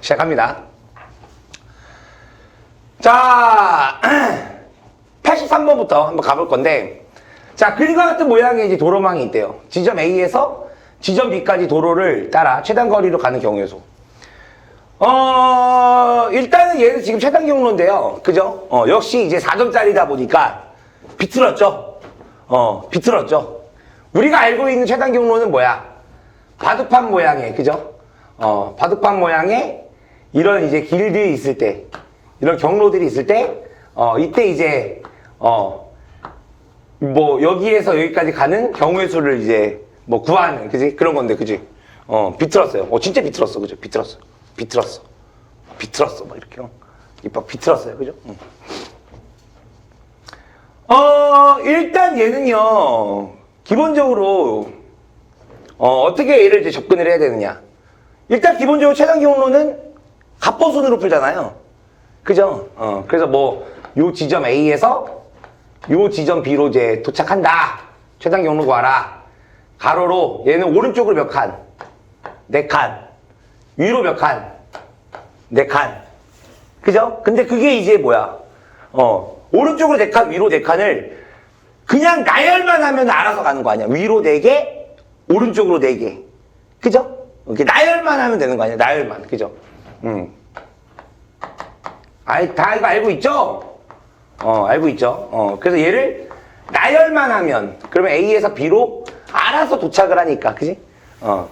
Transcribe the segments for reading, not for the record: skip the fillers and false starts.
시작합니다. 자, 83번부터 한번 가볼 건데, 자, 그림과 같은 모양의 이제 도로망이 있대요. 지점 A에서 지점 B까지 도로를 따라 최단 거리로 가는 경우의 수. 일단은 얘는 지금 최단 경로인데요. 그죠? 역시 이제 4점짜리다 보니까 비틀었죠? 비틀었죠? 우리가 알고 있는 최단 경로는 뭐야? 바둑판 모양의, 그죠? 바둑판 모양의 이런 이제 길들이 있을 때, 이런 경로들이 있을 때, 이때 이제, 뭐, 여기에서 여기까지 가는 경우의 수를 이제, 뭐, 구하는, 그지? 그런 건데, 그지? 비틀었어요. 진짜 비틀었어, 그죠? 비틀었어. 비틀었어, 뭐, 이렇게. 막 비틀었어요, 그죠? 일단 얘는요, 기본적으로, 어떻게 얘를 이제 접근을 해야 되느냐. 일단 기본적으로 최단 경로는 갑보순으로 풀잖아요. 그죠? 그래서 뭐, 요 지점 A에서 요 지점 B로 이제 도착한다. 최단 경로 구하라. 가로로 얘는 오른쪽으로 몇 칸? 4칸. 위로 몇 칸? 4칸. 그죠? 근데 그게 이제 뭐야? 오른쪽으로 4칸, 위로 4칸을 그냥 나열만 하면 알아서 가는 거 아니야. 위로 4개, 오른쪽으로 4개. 그죠? 이렇게 나열만 하면 되는 거 아니야. 나열만. 그죠? 다 이거 알고 있죠? 알고 있죠? 그래서 얘를 나열만 하면, 그러면 A에서 B로 알아서 도착을 하니까, 그지?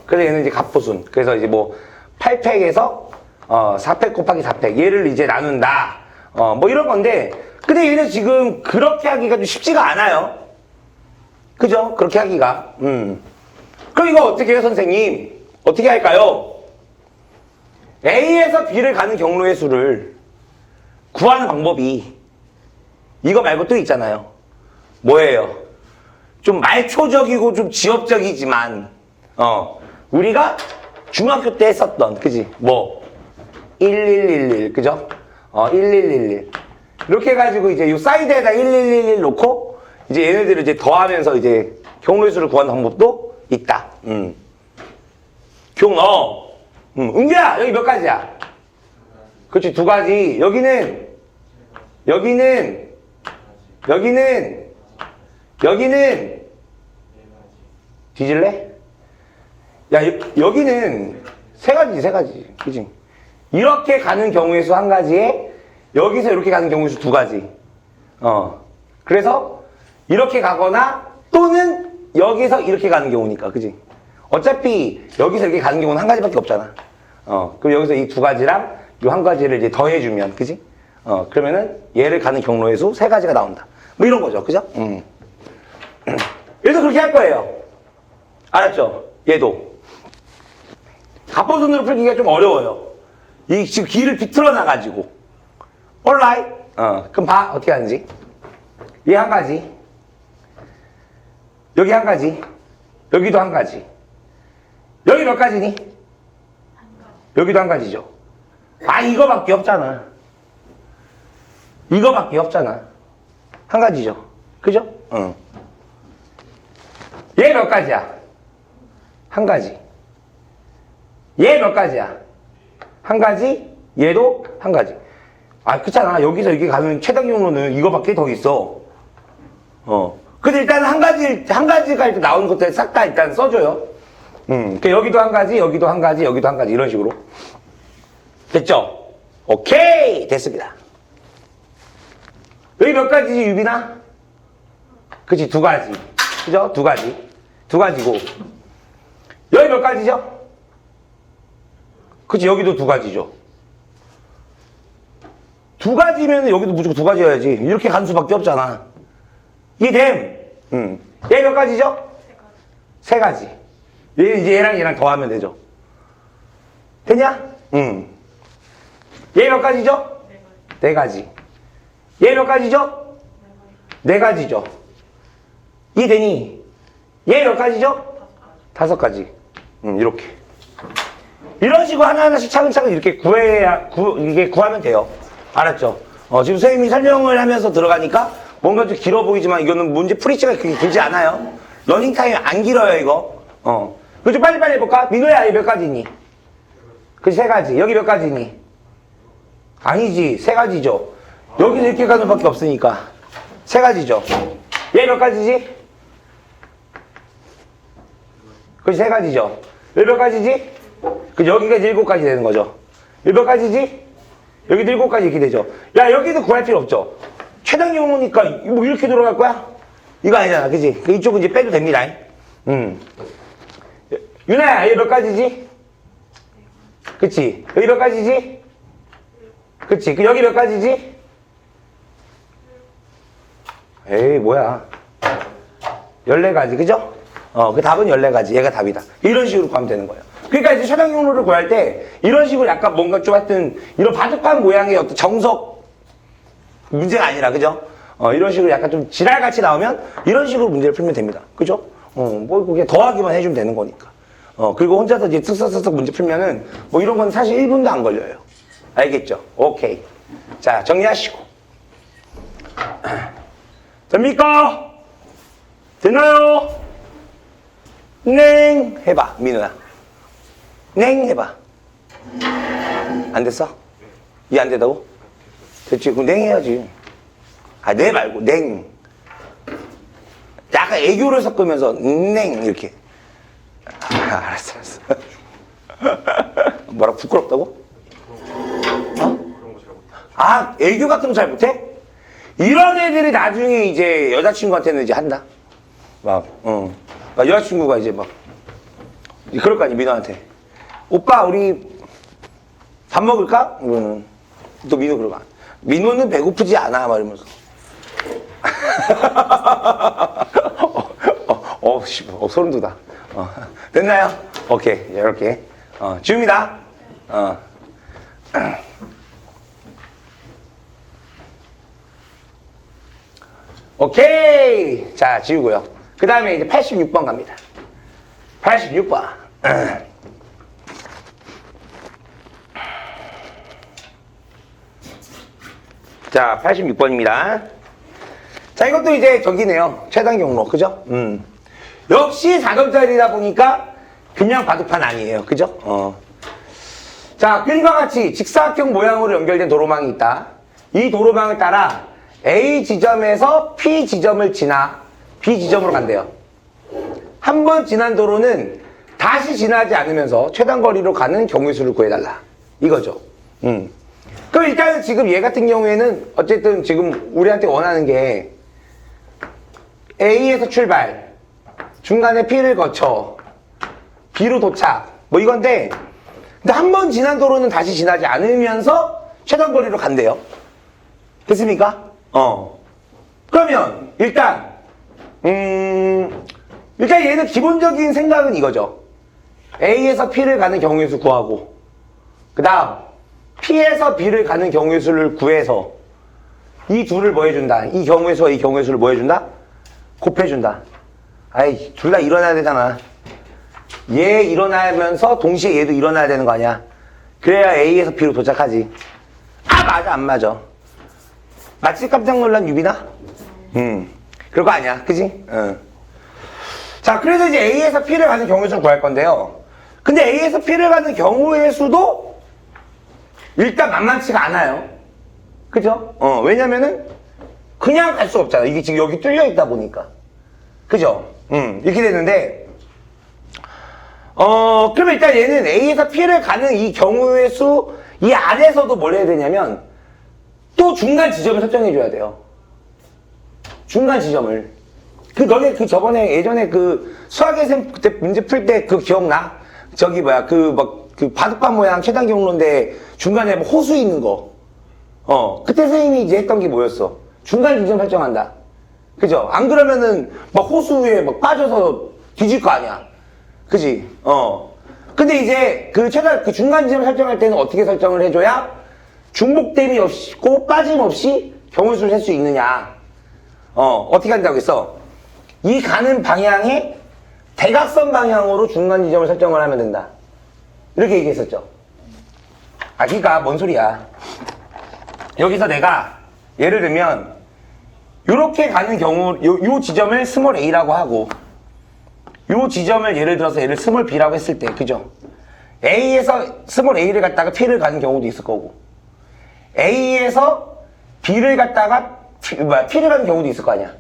그래서 얘는 이제 갑보순. 그래서 이제 뭐, 8팩에서, 4팩 곱하기 4팩. 얘를 이제 나눈다. 뭐 이런 건데, 근데 얘는 지금 그렇게 하기가 좀 쉽지가 않아요. 그죠? 그렇게 하기가. 그럼 이거 어떻게 해요, 선생님? 어떻게 할까요? A에서 B를 가는 경로의 수를 구하는 방법이 이거 말고 또 있잖아요. 뭐예요? 좀 말초적이고 좀 지엽적이지만 우리가 중학교 때 했었던, 그지? 뭐 1111, 그죠? 1111 이렇게 해가지고 이제 요 사이드에다 1111 놓고 이제 얘네들을 이제 더하면서 이제 경로의 수를 구하는 방법도 있다. 기억나? 은규야, 여기 몇 가지야? 그렇지, 2가지. 여기는 뒤질래? 야, 여기는 3가지지, 3가지. 그치? 이렇게 가는 경우의 수 1가지에 여기서 이렇게 가는 경우의 수 2가지. 그래서 이렇게 가거나 또는 여기서 이렇게 가는 경우니까, 그치? 어차피 여기서 이렇게 가는 경우는 1가지밖에 없잖아. 그럼 여기서 이 2가지랑 이 1가지를 이제 더해주면, 그치? 그러면은 얘를 가는 경로의 수 3가지가 나온다. 뭐 이런 거죠, 그죠? 얘도 그렇게 할 거예요. 알았죠? 얘도. 갑보순으로 풀기가 좀 어려워요. 이 지금 길을 비틀어 놔가지고. alright? 그럼 봐. 어떻게 하는지. 얘 1가지. 여기 1가지. 여기도 1가지. 여기 몇 가지니? 여기도 1가지죠. 이거밖에 없잖아. 이거밖에 없잖아. 1가지죠. 그죠? 얘 몇 가지야? 1가지. 얘 몇 가지야? 1가지? 얘도 1가지. 그렇잖아. 여기서 여기 가는 최단 경로는 이거밖에 더 있어. 근데 일단 한 가지가 일단 나오는 것들 싹 다 일단 써줘요. 그러니까 여기도 1가지, 여기도 1가지, 여기도 1가지, 이런 식으로. 됐죠? 오케이! 됐습니다. 여기 몇 가지지, 유빈아? 그치, 2가지. 그죠? 2가지. 2가지고. 여기 몇 가지죠? 그치, 여기도 2가지죠. 2가지면 여기도 무조건 2가지여야지. 이렇게 간 수밖에 없잖아. 이해됨? 얘 몇 가지죠? 3가지. 얘 이제 얘랑 더하면 되죠. 되냐? 얘 몇 가지죠? 4가지. 얘 몇 가지죠? 4가지죠. 이해되니? 얘 몇 가지죠? 5가지. 이렇게. 이런 식으로 하나하나씩 차근차근 이렇게 이게 구하면 돼요. 알았죠? 지금 선생님이 설명을 하면서 들어가니까 뭔가 좀 길어 보이지만 이거는 문제 풀이치가 그렇게 길지 않아요. 러닝타임 안 길어요, 이거. 그럼 좀 빨리빨리 해볼까? 민호야, 얘 몇 가지니? 그 세 가지. 여기 몇 가지니? 아니지. 세 가지죠. 여기는 이렇게 가는 밖에 없으니까. 세 가지죠. 얘 몇 가지지? 그 세 가지죠. 여기 몇 가지지? 그 여기가 이제 7가지 되는 거죠. 여기 몇 가지지? 여기도 7가지 이렇게 되죠. 야, 여기도 구할 필요 없죠. 최단 경우니까 뭐 이렇게 돌아갈 거야? 이거 아니잖아. 그지? 이쪽은 이제 빼도 됩니다. 유나야, 여기 몇 가지지? 그치? 여기 몇 가지지? 그치? 그 여기 몇 가지지? 에이, 뭐야. 14가지, 그죠? 그 답은 14가지. 얘가 답이다. 이런 식으로 구하면 되는 거예요. 그러니까 이제 최단 경로를 구할 때 이런 식으로 약간 뭔가 좀 하여튼 이런 바둑판 모양의 어떤 정석 문제가 아니라, 그죠? 이런 식으로 약간 좀 지랄같이 나오면 이런 식으로 문제를 풀면 됩니다. 그죠? 뭐 그게 더하기만 해주면 되는 거니까. 그리고 혼자서 이제 쓱쓱쓱쓱 문제 풀면은 뭐 이런 건 사실 1분도 안 걸려요. 알겠죠? 오케이. 자, 정리하시고. 됩니까? 되나요? 냉 해봐, 민우야. 냉 해봐. 안 됐어? 이해 안 되다고? 됐지? 그럼 냉 해야지. 아, 네 말고 냉. 약간 애교를 섞으면서 냉 이렇게. 알았어. 뭐라 부끄럽다고? 아, 애교 같은 거 잘 못해? 이런 애들이 나중에 이제 여자친구한테는 이제 한다. 막 여자친구가 이제 막 그럴 거 아니야, 민호한테. 오빠, 우리 밥 먹을까? 이러면 또 민호 그러고. 민호는 배고프지 않아, 막 이러면서. 소름 돋아. 됐나요? 오케이, 이렇게. 지웁니다. 오케이. 자, 지우고요. 그 다음에 이제 86번 갑니다. 86번. 자, 86번입니다. 자, 이것도 이제 저기네요. 최단 경로. 그죠? 역시 4점짜리다 보니까 그냥 바둑판 아니에요. 그죠? 자, 그림과 같이 직사각형 모양으로 연결된 도로망이 있다. 이 도로망을 따라 A 지점에서 P 지점을 지나 B 지점으로 간대요. 한 번 지난 도로는 다시 지나지 않으면서 최단 거리로 가는 경우의 수를 구해달라. 이거죠. 그럼 일단은 지금 얘 같은 경우에는 어쨌든 지금 우리한테 원하는 게 A에서 출발, 중간에 P를 거쳐, B로 도착, 뭐 이건데, 근데 한 번 지난 도로는 다시 지나지 않으면서 최단 거리로 간대요. 됐습니까? 그러면 일단 얘는 기본적인 생각은 이거죠. A에서 P를 가는 경우의 수 구하고, 그 다음 P에서 B를 가는 경우의 수를 구해서 이 둘을 뭐 해준다? 이 경우의 수와 이 경우의 수를 뭐 해준다? 곱해준다. 아이, 둘 다 일어나야 되잖아. 얘 일어나면서 동시에 얘도 일어나야 되는 거 아니야? 그래야 A에서 B로 도착하지. 아, 맞아, 안 맞아? 맞지? 깜짝 놀란 유빈아? 그럴 거 아니야, 그지? 자, 그래서 이제 A에서 P를 가는 경우의 수를 구할 건데요. 근데 A에서 P를 가는 경우의 수도 일단 만만치가 않아요. 그죠? 왜냐면은 그냥 갈 수 없잖아. 이게 지금 여기 뚫려 있다 보니까. 그죠? 이렇게 되는데, 그러면 일단 얘는 A에서 P를 가는 이 경우의 수, 이 안에서도 뭘 해야 되냐면, 또 중간 지점을 설정해줘야 돼요. 중간 지점을. 너네 저번에 예전에 수학예선 그때 문제 풀 때 기억나? 저기 뭐야, 바둑판 모양 최단 경로인데 중간에 뭐 호수 있는 거. 그때 선생님이 이제 했던 게 뭐였어? 중간 지점 설정한다. 그죠? 안 그러면은 막 호수에 막 빠져서 뒤질 거 아니야. 그지? 근데 이제 그 중간 지점 설정할 때는 어떻게 설정을 해줘야 중복됨이 없고 빠짐없이 경우수를 셀 수 있느냐. 어떻게 한다고 했어? 이 가는 방향에 대각선 방향으로 중간 지점을 설정을 하면 된다. 이렇게 얘기했었죠. 그러니까 뭔 소리야. 여기서 내가 예를 들면 이렇게 가는 경우 요 지점을 스몰 a라고 하고 요 지점을 예를 들어서 얘를 스몰 b라고 했을 때, 그죠? A에서 스몰 a를 갖다가 P를 가는 경우도 있을 거고, A에서 B를 갖다가 P를 가는 경우도 있을 거 아니야.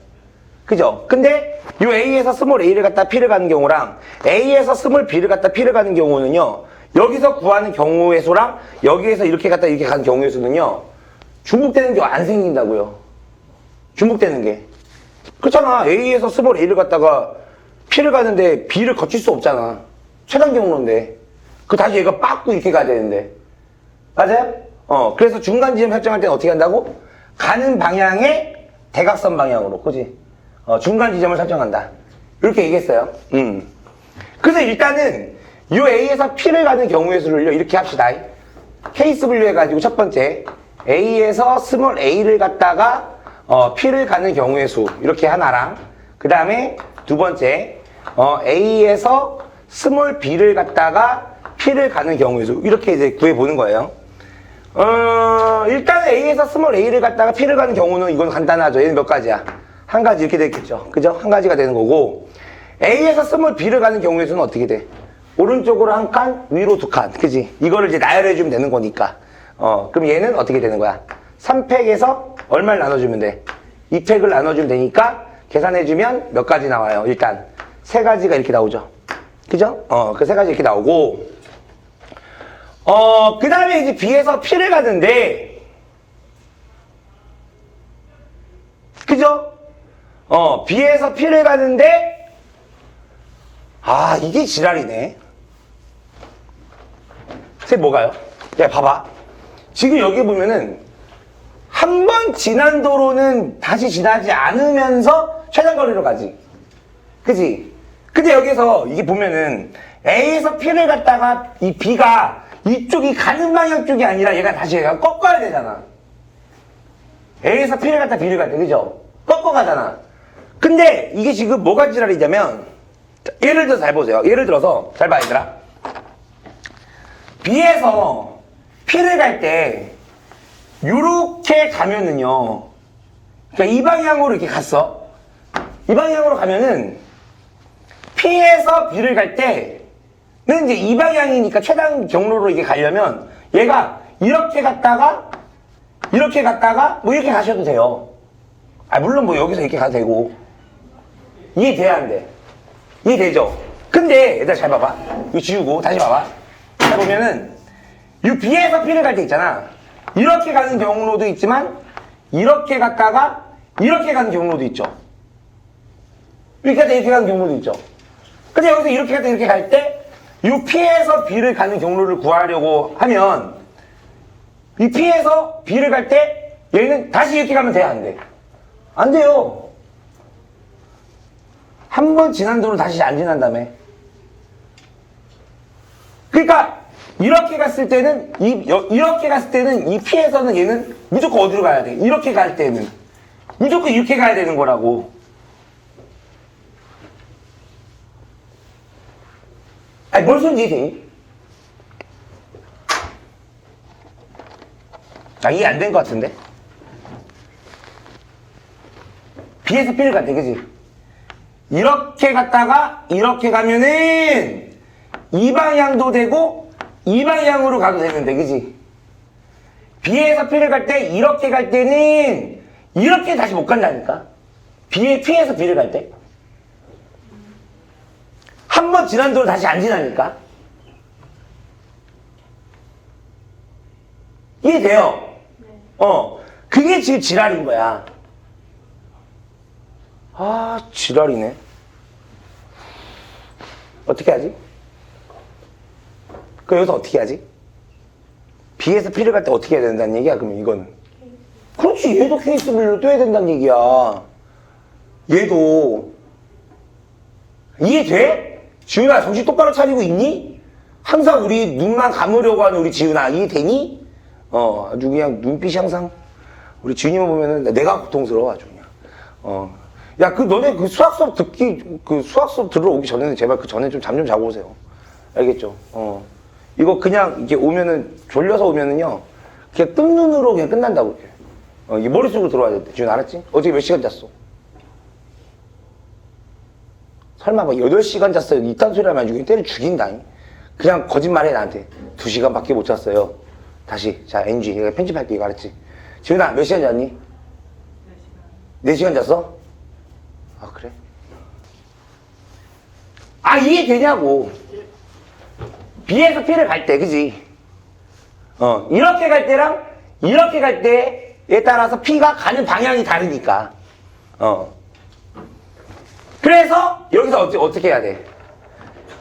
그죠? 근데 이 A에서 스몰 a를 갖다 P를 가는 경우랑 A에서 스몰 b를 갖다 P를 가는 경우는요, 여기서 구하는 경우의 수랑 여기에서 이렇게 갖다 이렇게 가는 경우의 수는요, 중복되는 게 안 생긴다고요. 중복되는 게. 그렇잖아. A에서 스몰 a를 갖다가 P를 가는데 B를 거칠 수 없잖아. 최단 경로인데. 그 다시 얘가 빠꾸 이렇게 가야 되는데. 맞아요? 그래서 중간 지점 설정할 때는 어떻게 한다고? 가는 방향의 대각선 방향으로. 그지? 중간 지점을 설정한다. 이렇게 얘기했어요. 그래서 일단은 이 A에서 P를 가는 경우의 수를요, 이렇게 합시다. 케이스 분류해가지고 첫 번째, A에서 스몰 a를 갖다가 P를 가는 경우의 수, 이렇게 하나랑, 그 다음에 두 번째, A에서 스몰 b를 갖다가 P를 가는 경우의 수, 이렇게 이제 구해보는 거예요. 일단 A에서 스몰 a를 갖다가 P를 가는 경우는 이건 간단하죠. 얘는 몇 가지야? 한 가지 이렇게 되겠죠. 그죠? 한 가지가 되는 거고, A에서 스몰 b를 가는 경우의 수는 어떻게 돼? 오른쪽으로 한 칸, 위로 두 칸. 그지? 이거를 이제 나열해주면 되는 거니까. 그럼 얘는 어떻게 되는 거야? 3팩에서 얼마를 나눠주면 돼? 2팩을 나눠주면 되니까 계산해주면 몇 가지 나와요? 일단 세 가지가 이렇게 나오죠. 그죠? 그 세 가지 이렇게 나오고, 그 다음에 이제 B에서 P를 가는데, 그죠? B에서 P를 가는데, 이게 지랄이네. 쌤 뭐가요? 야, 봐봐. 지금 여기 보면은, 한 번 지난 도로는 다시 지나지 않으면서 최단거리로 가지. 그지? 근데 여기서 이게 보면은, A에서 P를 갔다가 이 B가 이쪽이 가는 방향 쪽이 아니라 얘가 꺾어야 되잖아. A에서 P를 갔다 B를 갈 때, 그죠? 꺾어 가잖아. 근데 이게 지금 뭐가 지랄이냐면, 예를 들어서 잘 보세요. 예를 들어서, 잘 봐, 얘들아. B에서 P를 갈 때, 요렇게 가면은요, 그러니까 이 방향으로 이렇게 갔어. 이 방향으로 가면은, P에서 B를 갈 때는 이제 이 방향이니까 최단 경로로 이게 가려면, 얘가 이렇게 갔다가, 뭐 이렇게 가셔도 돼요. 물론 뭐 여기서 이렇게 가도 되고. 이해돼야 안 돼? 이해되죠? 근데, 얘들아 잘 봐봐. 이거 지우고, 다시 봐봐. 잘 보면은, 이 B에서 P를 갈 때 있잖아. 이렇게 가는 경로도 있지만, 이렇게 갔다가, 이렇게 가는 경로도 있죠. 이렇게 갔다 이렇게 가는 경로도 있죠. 근데 여기서 이렇게 갔다 이렇게 갈 때, 이 P에서 B를 가는 경로를 구하려고 하면, 이 P에서 B를 갈 때, 얘는 다시 이렇게 가면 돼, 안 돼? 안 돼요. 한 번 지난 도로 다시 안 지난다며. 그러니까 이렇게 갔을 때는 이 P에서는 얘는 무조건 어디로 가야 돼? 이렇게 갈 때는 무조건 이렇게 가야 되는 거라고. 뭘 소리인지 이해되니? 이해 안 된 것 같은데? B에서 P를 갔대, 그지? 이렇게 갔다가 이렇게 가면은 이 방향도 되고 이 방향으로 가도 되는데, 그지? B에서 P를 갈 때 이렇게 갈 때는 이렇게 다시 못 간다니까? P에서 B를 갈 때 한 번 지난 도로 다시 안 지나니까? 이해돼요? 네. 그게 지금 지랄인 거야. 지랄이네. 어떻게 하지? 그럼 여기서 어떻게 하지? B에서 P를 갈 때 어떻게 해야 된다는 얘기야, 그러면 이거는? 그렇지, 얘도 케이스 분류를 또 해야 된다는 얘기야. 얘도. 이해돼? 지훈아, 정신 똑바로 차리고 있니? 항상 우리 눈만 감으려고 하는 우리 지훈아, 이해되니? 아주 그냥 눈빛이 항상, 우리 지훈이만 보면은 내가 고통스러워, 아주 그냥. 야, 너네 수학 수업 들어오기 전에는 제발 그 전에 좀 잠 좀 자고 오세요. 알겠죠? 이거 그냥 이렇게 오면은, 졸려서 오면은요, 그냥 뜬 눈으로 그냥 끝난다고, 이렇게. 이게 머릿속으로 들어와야 돼. 지금 알았지? 어제 몇 시간 잤어? 설마 뭐 8시간 잤어요? 이딴 소리 하면 아주 그냥 때려 죽인다니. 그냥 거짓말해 나한테. 2시간밖에 못 잤어요. 다시 자 NG 내가 편집할게 이거 알았지? 지훈아 몇 시간 잤니? 4시간 잤어? 아 그래? 아 이게 되냐고. B에서 P를 갈 때 그지? 이렇게 갈 때랑 이렇게 갈 때에 따라서 P가 가는 방향이 다르니까. 그래서 여기서 어떻게 해야 돼?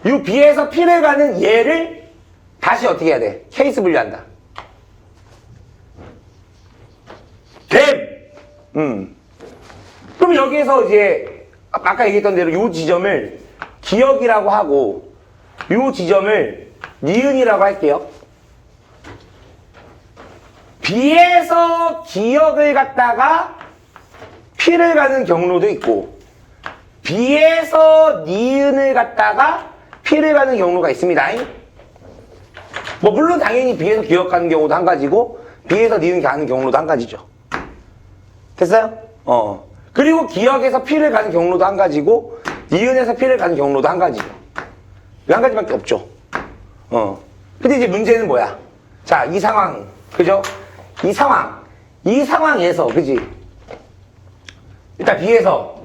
이 B에서 P를 가는 얘를 다시 어떻게 해야 돼? 케이스 분류한다. 됨! 그럼 여기에서 이제 아까 얘기했던 대로 이 지점을 기억이라고 하고 이 지점을 니은이라고 할게요. B에서 기억을 갖다가 P를 가는 경로도 있고 B에서 니은을 갖다가 P를 가는 경로가 있습니다. 뭐 물론 당연히 B에서 기억 가는 경우도 한 가지고 B에서 니은 가는 경로도 한 가지죠. 됐어요? 그리고 기억에서 P를 가는 경로도 한 가지고 니은에서 P를 가는 경로도 한 가지죠. 이 한 가지밖에 없죠. 근데 이제 문제는 뭐야? 자, 이 상황, 그죠? 이 상황에서, 그지? 일단 B에서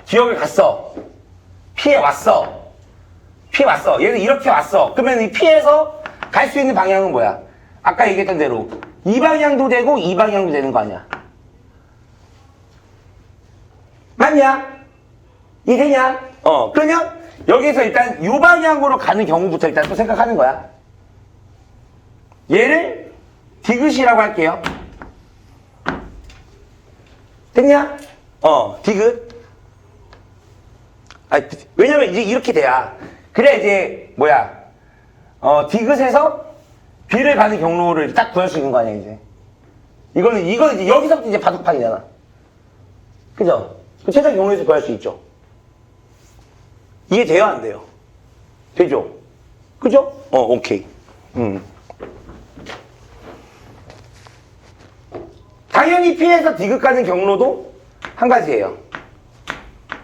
기억을 갔어. P에 왔어. 얘는 이렇게 왔어. 그러면 이 P에서 갈 수 있는 방향은 뭐야? 아까 얘기했던 대로 이 방향도 되고 이 방향도 되는 거 아니야? 맞냐? 이해냐? 그러면 여기서 일단 이 방향으로 가는 경우부터 일단 또 생각하는 거야. 얘를 디귿이라고 할게요. 됐냐? 디귿. 왜냐면 이제 이렇게 돼야. 그래 이제 뭐야? 디귿에서 B를 가는 경로를 딱 구할 수 있는 거 아니야 이제. 이거는 이제 여기서부터 이제 바둑판이잖아. 그죠? 그 최단 경로에서 구할 수 있죠. 이게 돼요, 안 돼요? 되죠? 그죠? 오케이. 당연히 P에서 디귿 가는 경로도 한 가지예요.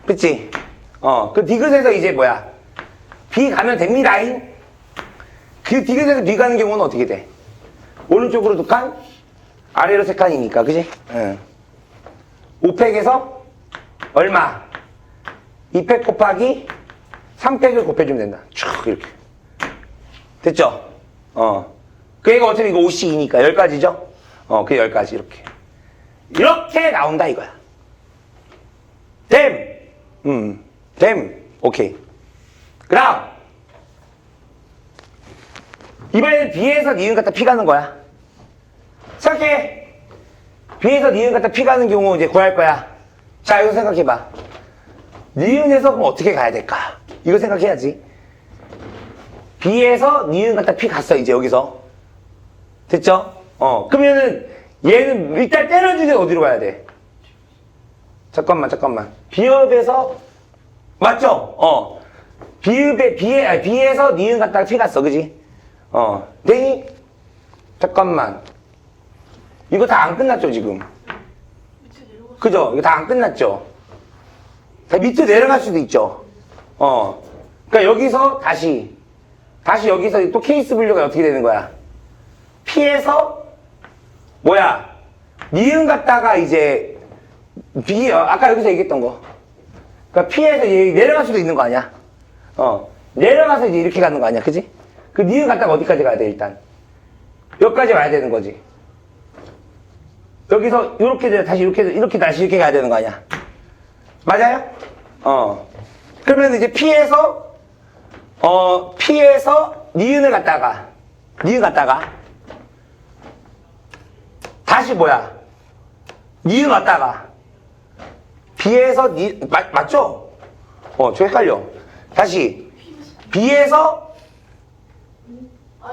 그치? 그 디귿에서 이제 뭐야? B 가면 됩니다잉. 그 디귿에서 B 가는 경우는 어떻게 돼? 오른쪽으로 2칸, 아래로 3칸이니까, 그지? 5팩에서 얼마? 2팩 곱하기 3팩을 곱해주면 된다. 쭉 이렇게. 됐죠? 그니까 어차피 이거 5씩이니까 10가지죠? 그 10가지 이렇게. 이렇게 나온다 이거야. 됨. 오케이. 그 다음 이번에는 B에서 니은 갖다 P 가는 거야. 생각해. B에서 니은 갖다 P 가는 경우 이제 구할 거야. 자, 이거 생각해봐. 니은에서 그럼 어떻게 가야 될까? 이거 생각해야지. B에서 니은 갖다 P 갔어, 이제 여기서. 됐죠? 그러면은 얘는 일단 때려주게 어디로 가야 돼? 잠깐만. B업에서, 맞죠? B에서 니은 갖다가 P 갔어, 그지? 되니? 잠깐만. 이거 다 안 끝났죠, 지금? 그죠? 이거 다 안 끝났죠? 다 밑으로 내려갈 수도 있죠? 그러니까 여기서 다시 여기서 또 케이스 분류가 어떻게 되는 거야? P에서, 뭐야? 니은 갖다가 이제, 아까 여기서 얘기했던 거. 그러니까 P에서 내려갈 수도 있는 거 아니야? 내려가서 이제 이렇게 가는 거 아니야? 그지? 그 니은 갖다가 어디까지 가야 돼, 일단? 여기까지 와야 되는 거지. 여기서 이렇게 다시 이렇게 다시 이렇게 가야 되는 거 아니야? 맞아요? 그러면 이제 P에서 니은을 갖다가 다시 뭐야? 니은 갖다가 B에서 맞죠? 저 헷갈려. 다시 B에서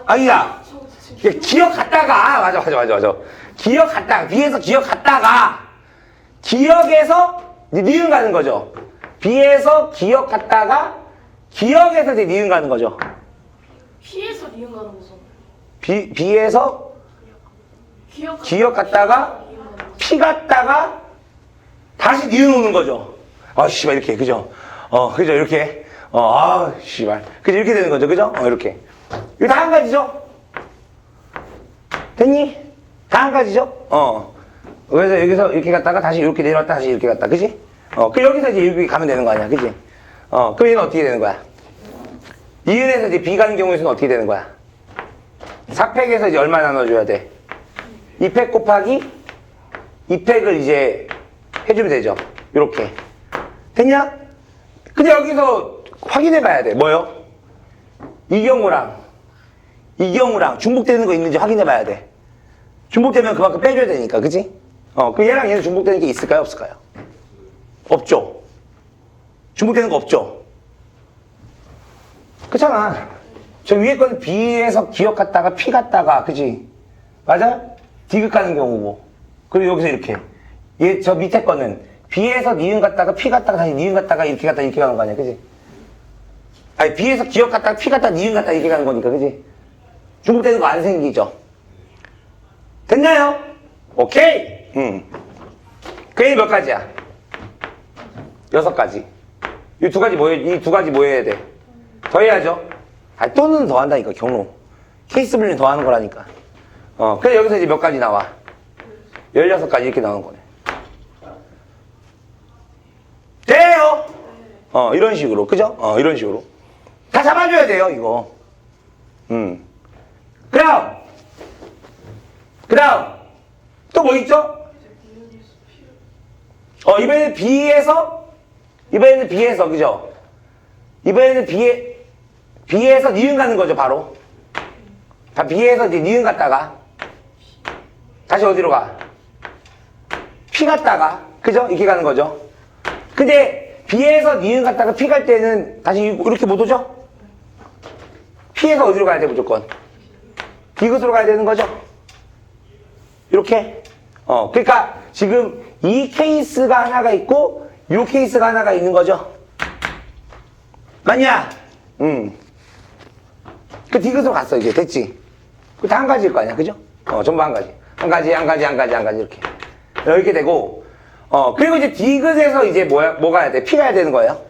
아니야. 기억갔다가 맞아. B에서 기억갔다가 기억에서 니은 가는 거죠. B에서 기억갔다가 기억에서 이제 니은 가는 거죠. P에서 니은 가는 거죠. B에서 기억 갔다가 P 갔다가 다시 니은 오는 거죠. 씨발 이렇게 그죠? 그죠 이렇게 씨발. 그죠? 이렇게 되는 거죠. 그죠? 이렇게. 이거 다 한 가지죠? 됐니? 다 한 가지죠? 그래서 여기서 이렇게 갔다가 다시 이렇게 내려왔다 다시 이렇게 갔다. 그지? 그 여기서 이제 여기 가면 되는 거 아니야. 그지? 그럼 얘는 어떻게 되는 거야? 이은에서 이제 B 가는 경우에는 어떻게 되는 거야? 4팩에서 이제 얼마 나눠줘야 돼? 2팩 곱하기 2팩을 이제 해주면 되죠. 요렇게. 됐냐? 근데 여기서 확인해 봐야 돼. 뭐요? 이 경우랑 중복되는 거 있는지 확인해 봐야 돼. 중복되면 그만큼 빼줘야 되니까. 그치? 그 얘랑 얘는 중복되는 게 있을까요? 없을까요? 없죠. 중복되는 거 없죠. 그렇잖아. 저 위에 거는 B에서 기억 갔다가 P 갔다가, 그지? 맞아? D극 가는 경우고. 그리고 여기서 이렇게. 저 밑에 거는 B에서 니은 갔다가 P 갔다가 다시 니은 갔다가 이렇게 갔다가 이렇게 가는 거 아니야, 그지? 아니, B에서 기억 갔다가 P 갔다가 니은 갔다가 이렇게 가는 거니까, 그지? 중복되는 거 안 생기죠? 됐나요? 오케이? 그게 몇 가지야? 6가지. 이 두 가지 뭐 해야 돼? 더 해야죠? 또는 더 한다니까, 경로. 케이스 분리는 더 하는 거라니까. 그래, 여기서 이제 몇 가지 나와? 16가지 이렇게 나오는 거네. 돼요! 이런 식으로. 그죠? 이런 식으로. 다 잡아줘야 돼요, 이거. 그 다음! 또 뭐 있죠? 이번에는 B에서, 그죠? 이번에는 B에서 니은 가는 거죠, 바로. B에서 이제 니은 갔다가, 다시 어디로 가? P 갔다가, 그죠? 이렇게 가는 거죠. 근데 B에서 니은 갔다가 P 갈 때는 다시 이렇게 못 오죠? P에서 어디로 가야 돼, 무조건? D끝으로 가야 되는 거죠? 이렇게. 그러니까 지금 이 케이스가 하나가 있고 이 케이스가 하나가 있는 거죠. 맞냐? 그 D끝으로 갔어, 이제. 됐지? 그 다 한 가지일 거 아니야, 그죠? 전부 한 가지. 한 가지, 이렇게. 이렇게 되고, 그리고 이제 D끝에서 이제 뭐 가야 돼? P 가야 되는 거예요?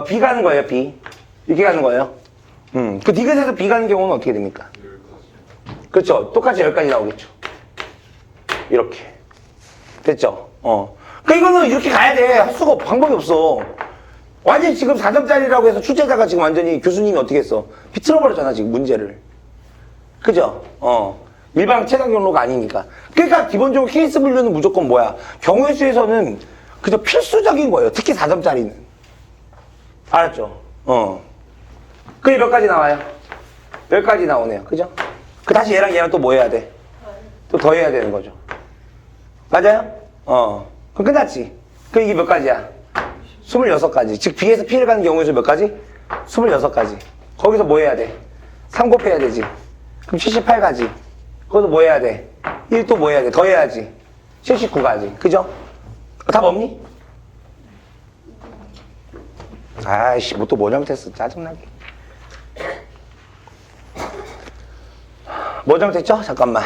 B 가는 거예요, B. 이렇게 가는 거예요. 그 D끝에서 B 가는 경우는 어떻게 됩니까? 그렇죠. 똑같이 10가지 나오겠죠. 이렇게. 됐죠? 그러니까 이거는 이렇게 가야 돼. 할 수가 없어. 방법이 없어. 완전히 지금 4점짜리라고 해서 출제자가 지금 완전히 교수님이 어떻게 했어? 비틀어버렸잖아, 지금 문제를. 그죠? 일반 최단 경로가 아니니까. 그러니까 기본적으로 케이스 분류는 무조건 뭐야? 경우의 수에서는 그저 필수적인 거예요. 특히 4점짜리는. 알았죠? 그게 몇 가지 나와요? 10가지 나오네요. 그죠? 다시 얘랑 또 뭐 해야 돼? 또 더 해야 되는 거죠. 맞아요? 그럼 끝났지? 이게 몇 가지야? 26가지. 즉, B에서 P를 가는 경우에서 몇 가지? 26가지. 거기서 뭐 해야 돼? 3 곱해야 되지. 그럼 78가지. 거기서 뭐 해야 돼? 1 또 뭐 해야 돼? 더 해야지. 79가지. 그죠? 답 없니? 아이씨, 뭐 또 뭐 잘못했어. 짜증나게. 뭐 잘못했죠? 잠깐만.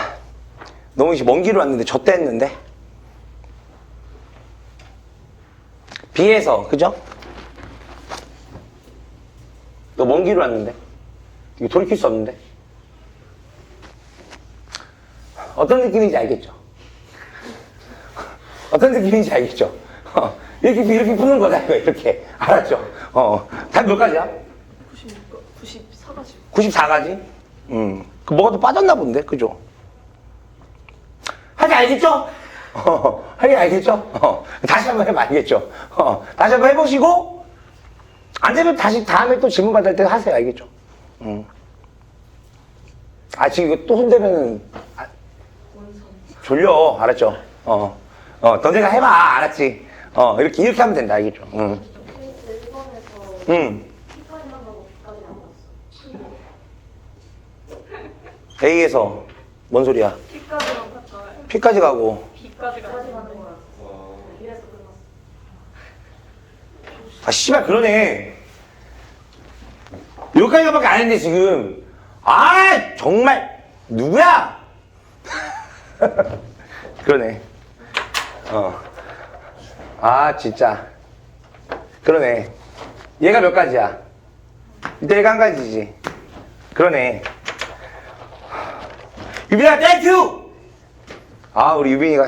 너무 먼 길을 왔는데, 졌다 했는데. B에서, 그죠? 너 먼 길을 왔는데. 이거 돌이킬 수 없는데. 어떤 느낌인지 알겠죠? 어떤 느낌인지 알겠죠? 이렇게 푸는 거다, 이거, 이렇게. 알았죠? 답 몇 가지야? 94가지. 94가지? 그 뭐가 또 빠졌나 본데, 그죠? 하긴 알겠죠? 하긴 알겠죠? 다시 한번 해봐, 알겠죠? 다시 한번 해보시고, 안 되면 다시 다음에 또 질문 받을 때 하세요, 알겠죠? 지금 이거 또 손대면은, 졸려, 알았죠? 너네가 해봐, 알았지? 이렇게 하면 된다, 알겠죠? A에서, 뭔 소리야? P까지만 갔다가 P까지 가고, B까지 가는 거야. 이래서 끝났어. 씨발, 그러네. 여기까지밖에 안 했는데, 지금. 정말, 누구야? 그러네. 진짜. 그러네. 얘가 몇 가지야? 이때 얘가 한 가지지. 그러네. 유빈아, 땡큐! 아, 우리 유빈이가,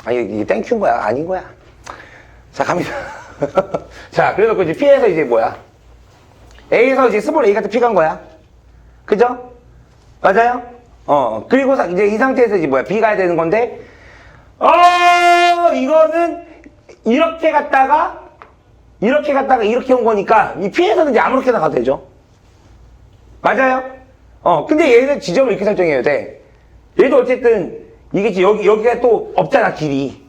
아니, 이게 땡큐인 거야? 아닌 거야? 자, 갑니다. 자, 그래서 이제 P에서 이제 뭐야? A에서 이제 스몰 A 같은 P 간 거야. 그죠? 맞아요? 그리고 이제 이 상태에서 이제 뭐야? B 가야 되는 건데, 이거는 이렇게 갔다가 이렇게 온 거니까, 이 P에서는 이제 아무렇게나 가도 되죠. 맞아요? 근데 얘는 지점을 이렇게 설정해야 돼. 얘도 어쨌든, 이게 여기가 또 없잖아, 길이.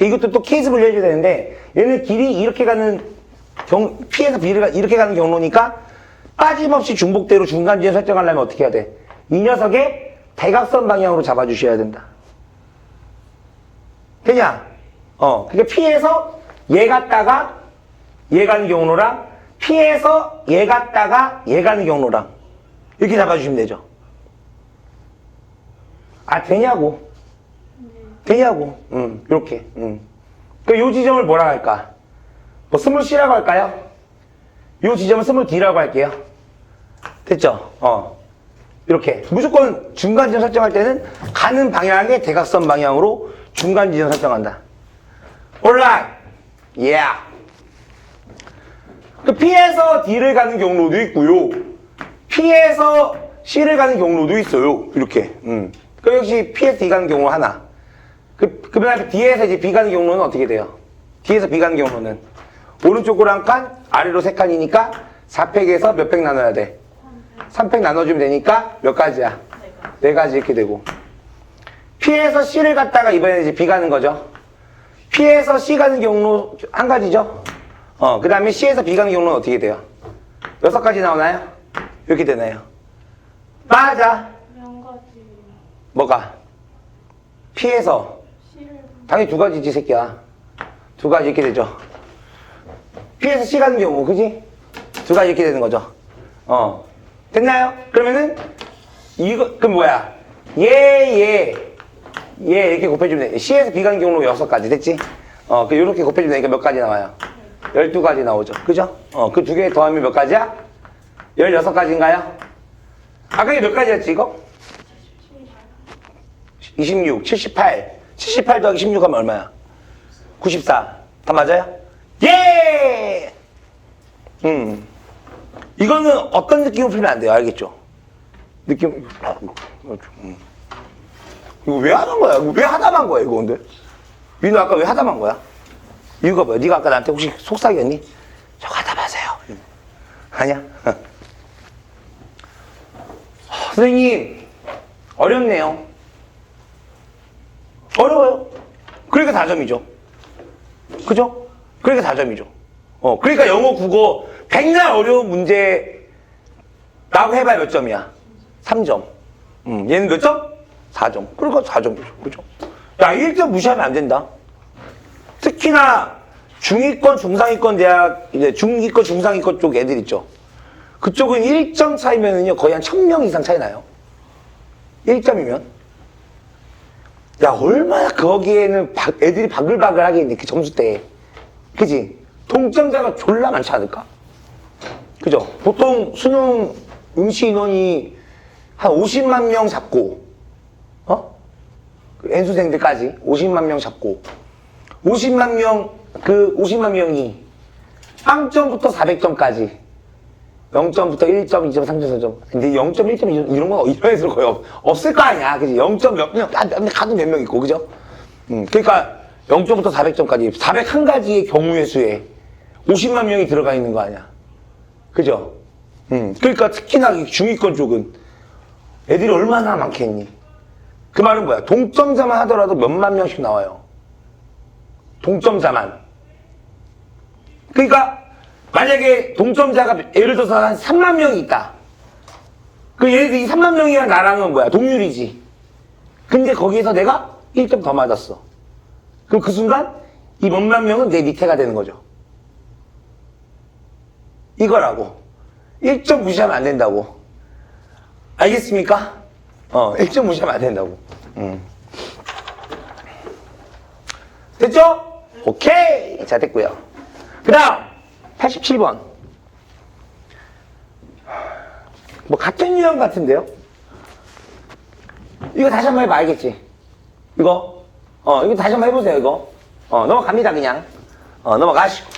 이것도 또 케이스 분리해줘야 되는데, 얘는 길이 이렇게 가는, P에서 B가 이렇게 가는 경로니까, 빠짐없이 중복대로 중간지점 설정하려면 어떻게 해야 돼? 이 녀석의 대각선 방향으로 잡아주셔야 된다. 되냐? 그러니까 P에서 얘 갔다가 얘 가는 경로랑 P에서 얘 갔다가 얘 가는 경로랑 이렇게 잡아주시면 되죠. 아, 되냐고. 되냐고. 이렇게. 그 요 지점을 뭐라 할까? 뭐 스몰 C라고 할까요? 요 지점은 스몰 D라고 할게요. 됐죠? 이렇게. 무조건 중간 지점 설정할 때는 가는 방향의 대각선 방향으로 중간 지점 설정한다. Alright. Yeah. 그 P에서 D를 가는 경로도 있고요. P에서 C를 가는 경로도 있어요. 이렇게. 그 역시 P에서 D 가는 경로 하나. 그러면 D에서 이제 B 가는 경로는 어떻게 돼요? D에서 B 가는 경로는 오른쪽으로 한 칸, 아래로 세 칸이니까 4팩에서 몇 팩 나눠야 돼? 3팩 나눠주면 되니까 몇 가지야? 네 가지 이렇게 되고. P에서 C를 갔다가 이번에 이제 B 가는 거죠. P에서 C 가는 경로 한 가지죠. 그 다음에 C에서 B 가는 경로는 어떻게 돼요? 6가지 나오나요? 이렇게 되나요? 맞아. 명가지. 뭐가? P에서 C를 당연히 2가지지 새끼야. 2가지 이렇게 되죠. P에서 C 가는 경우 그지? 2가지 이렇게 되는 거죠. 됐나요? 그러면은 그럼 뭐야? 얘 이렇게 곱해주면 돼. C에서 B 가는 경로 6가지 됐지? 이렇게 곱해주면 되니까 몇 가지 나와요? 12가지 나오죠. 그죠? 그 2개 더하면 몇 가지야? 16가지인가요? 아까 이게 몇 가지였지 이거? 26, 78. 78 더하기 16 하면 얼마야? 94. 다 맞아요? 예! 이거는 어떤 느낌으로 풀면 안 돼요. 알겠죠? 느낌, 이거 왜 하는 거야? 이거 왜 하다만 거야, 이거 근데? 민우 아까 왜 하다만 거야? 이유가 뭐야? 네가 아까 나한테 혹시 속삭였니? 저 하다 마세요. 아니야? 선생님, 어렵네요. 어려워요. 그러니까 4점이죠. 그죠? 그러니까 4점이죠. 그러니까 영어, 국어, 백날 어려운 문제라고 해봐야 몇 점이야? 3점. 얘는 몇 점? 4점. 그러니까 4점이죠. 그죠? 야, 1점 무시하면 안 된다. 특히나 중위권, 중상위권 대학, 이제 중위권, 중상위권 쪽 애들 있죠. 그쪽은 1점 차이면은요, 거의 한 1000명 이상 차이 나요. 1점이면. 야, 얼마나 거기에는 애들이 바글바글 하겠니, 그 점수 때. 그지? 동점자가 졸라 많지 않을까? 그죠? 보통 수능 응시 인원이 한 50만 명 잡고, 그 N수생들까지 50만 명 잡고, 50만 명, 그 50만 명이 0점부터 400점까지 0점부터 1점, 2점, 3점, 4점. 근데 0점, 1점, 이런 건 이런 애들 거의 없을 거 아니야. 그지? 0점 몇 명, 가도 몇 명 있고, 그죠? 그러니까 0점부터 400점까지 401가지의 경우의 수에 50만 명이 들어가 있는 거 아니야. 그죠? 그러니까 특히나 중위권 쪽은 애들이 얼마나 많겠니? 그 말은 뭐야? 동점자만 하더라도 몇만 명씩 나와요. 동점자만. 그러니까 만약에 동점자가 예를 들어서 한 3만 명이 있다. 그 얘네들이 3만 명이랑 나랑은 뭐야? 동률이지. 근데 거기에서 내가 1점 더 맞았어. 그럼 그 순간 이 몇만 명은 내 밑에가 되는 거죠. 이거라고. 1점 무시하면 안 된다고. 알겠습니까? 1점 무시하면 안 된다고. 됐죠? 오케이. 자, 됐고요. 그 다음 87번. 뭐 같은 유형 같은데요? 이거 다시 한번 해봐. 알겠지? 이거 이거 다시 한번 해보세요. 이거 넘어갑니다. 그냥 넘어가시고.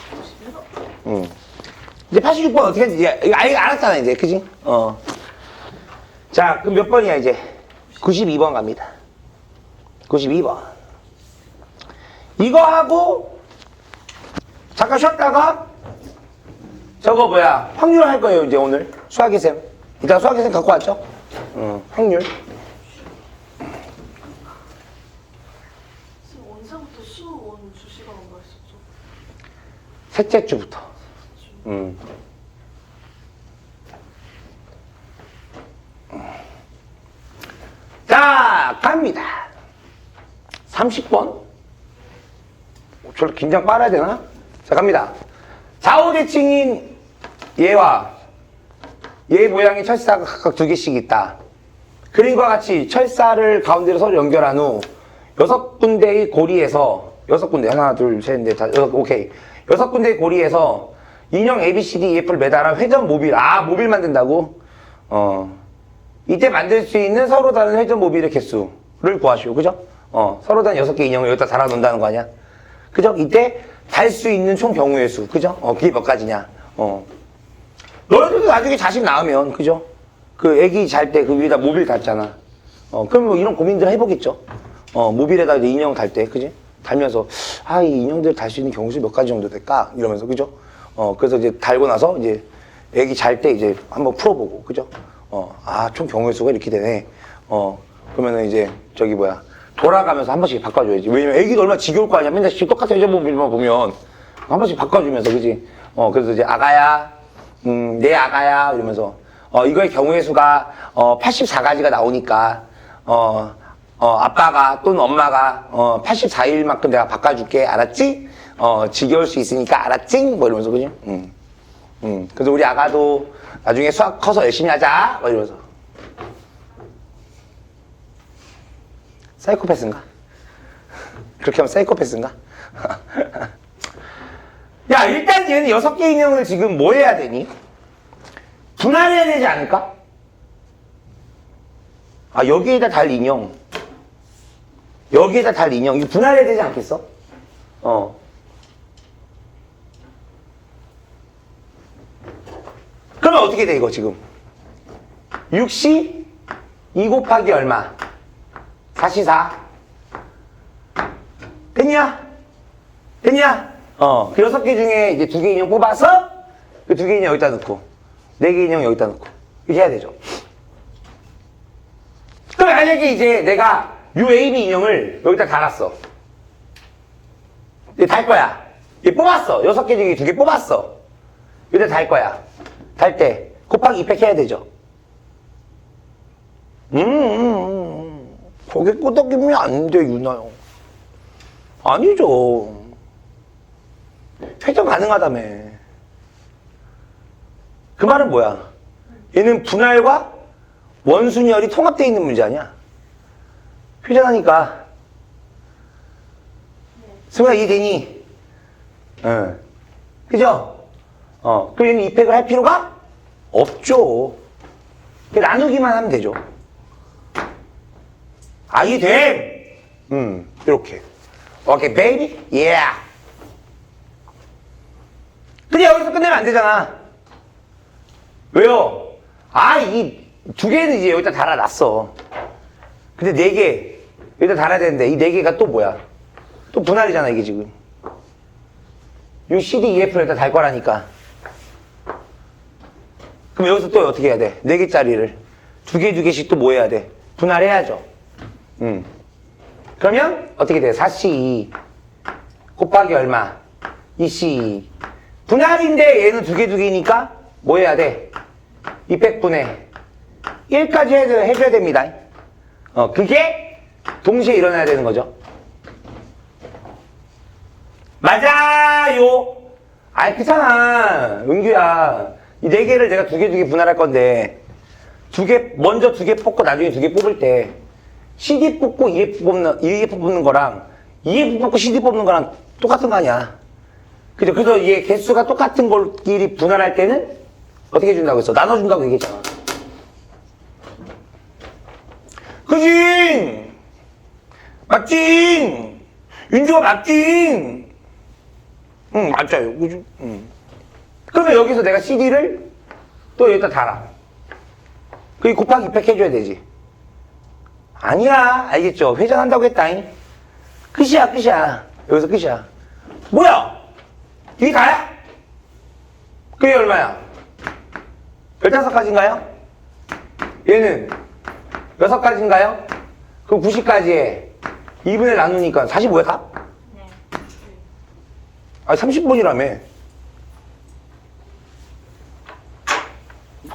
이제 86번 어떻게 하지? 이거 알았잖아 이제. 그지? 자, 그럼 몇 번이야 이제? 92번 갑니다. 92번. 이거 하고 잠깐 쉬었다가 저거 뭐야 확률 할 거예요 이제 오늘 수학의 셈. 이따 수학의 셈 갖고 왔죠? 확률. 지금 언제부터 수원 주시간 온가 했었죠? 셋째 주부터. 자, 갑니다. 30번. 저렇게 긴장 빨아야 되나? 자, 갑니다. 좌우대칭인 얘와 얘 모양의 철사가 각각 2개씩 있다. 그림과 같이 철사를 가운데로 서로 연결한 후 6군데의 고리에서 6군데 하나 둘 셋 넷 다섯 오케이 6군데의 고리에서 인형 ABCD EF를 매달아 회전 모빌 모빌 만든다고? 이때 만들 수 있는 서로 다른 회전 모빌의 개수를 구하시오. 그죠? 서로 다른 6개 인형을 여기다 달아 놓는다는 거 아니야? 그죠? 이때 달 수 있는 총 경우의 수. 그죠? 그게 몇 가지냐? 너희들도 나중에 자식 낳으면, 그죠? 그 애기 잘 때 그 위에다 모빌 달잖아. 그럼 뭐 이런 고민들 해보겠죠? 모빌에다 이제 인형 달 때, 그지? 달면서, 이 인형들 달 수 있는 경우 수 몇 가지 정도 될까? 이러면서, 그죠? 그래서 이제 달고 나서 이제 애기 잘 때 이제 한번 풀어보고, 그죠? 총 경우의 수가 이렇게 되네. 그러면은 이제 저기 뭐야. 돌아가면서 한 번씩 바꿔줘야지. 왜냐면 애기도 얼마나 지겨울 거 아니야. 맨날 똑같은 회전 모빌만 보면 한 번씩 바꿔주면서, 그지? 그래서 이제 아가야, 내 아가야, 이러면서, 이거의 경우의 수가, 84가지가 나오니까, 아빠가 또는 엄마가, 84일만큼 내가 바꿔줄게. 알았지? 지겨울 수 있으니까 알았지? 뭐 이러면서, 그지? 그래서 우리 아가도 나중에 수학 커서 열심히 하자. 뭐 이러면서. 사이코패스인가? 그렇게 하면 사이코패스인가? 야, 일단 얘는 6개 인형을 지금 뭐 해야 되니? 분할해야 되지 않을까? 여기에다 달 인형. 여기에다 달 인형. 이거 분할해야 되지 않겠어? 그러면 어떻게 돼, 이거 지금? 6시 2 곱하기 얼마? 4시 4. 됐냐? 됐냐? 그 6개 중에 이제 2개 인형 뽑아서 그 2개 인형 여기다 넣고 4개 인형 여기다 넣고 이렇게 해야 되죠. 그럼 만약에 이제 내가 UAB 인형을 여기다 달았어. 이제 달 거야. 얘 뽑았어. 6개 중에 2개 뽑았어. 여기다 달 거야. 달 때 곱하기 2팩 해야 되죠. 고개 끄덕이면 안 돼, 유나요. 아니죠. 회전 가능하다며. 그 말은 뭐야? 얘는 분할과 원순열이 통합되어 있는 문제 아니야? 회전하니까. 승우야, 이해되니? 응. 그죠? 그럼 얘는 2팩을 할 필요가 없죠. 나누기만 하면 되죠. 이해됨! 이렇게. 오케이, 베이비? 예! 근데 여기서 끝내면 안 되잖아. 왜요? 이 2개는 이제 여기다 달아놨어. 근데 4개, 여기다 달아야 되는데, 이 4개가 또 뭐야? 또 분할이잖아, 이게 지금. UCD, EF를 여기다 달 거라니까. 그럼 여기서 또 어떻게 해야 돼? 4개짜리를. 2개씩 또 뭐 해야 돼? 분할해야죠. 그러면 어떻게 돼? 4C 곱하기 얼마? 2C. 분할인데 얘는 2개니까 뭐 해야 돼? 200분의 1까지 해줘야 됩니다. 그게 동시에 일어나야 되는 거죠. 맞아요. 그렇잖아. 은규야. 이 4개를 내가 2개 분할할 건데 먼저 2개 뽑고 나중에 2개 뽑을 때 CD 뽑고 EF 뽑는 거랑 EF 뽑고 CD 뽑는 거랑 똑같은 거 아니야. 그죠? 그래서 이게 개수가 똑같은 걸끼리 분할할 때는 어떻게 해준다고 했어? 나눠준다고 얘기했잖아. 그지? 맞지? 윤주가 맞지? 응, 맞아요. 그죠? 응. 그러면 여기서 내가 CD를 또 여기다 달아. 그게 곱하기 200 해줘야 되지. 아니야. 알겠죠? 회전한다고 했다잉. 끝이야, 끝이야. 여기서 끝이야. 뭐야? 이게 다야? 그게 얼마야? 15가지인가요? 얘는 6가지인가요? 그럼 90가지에 2분의 나누니까 45야 다? 네. 아 30번이라며.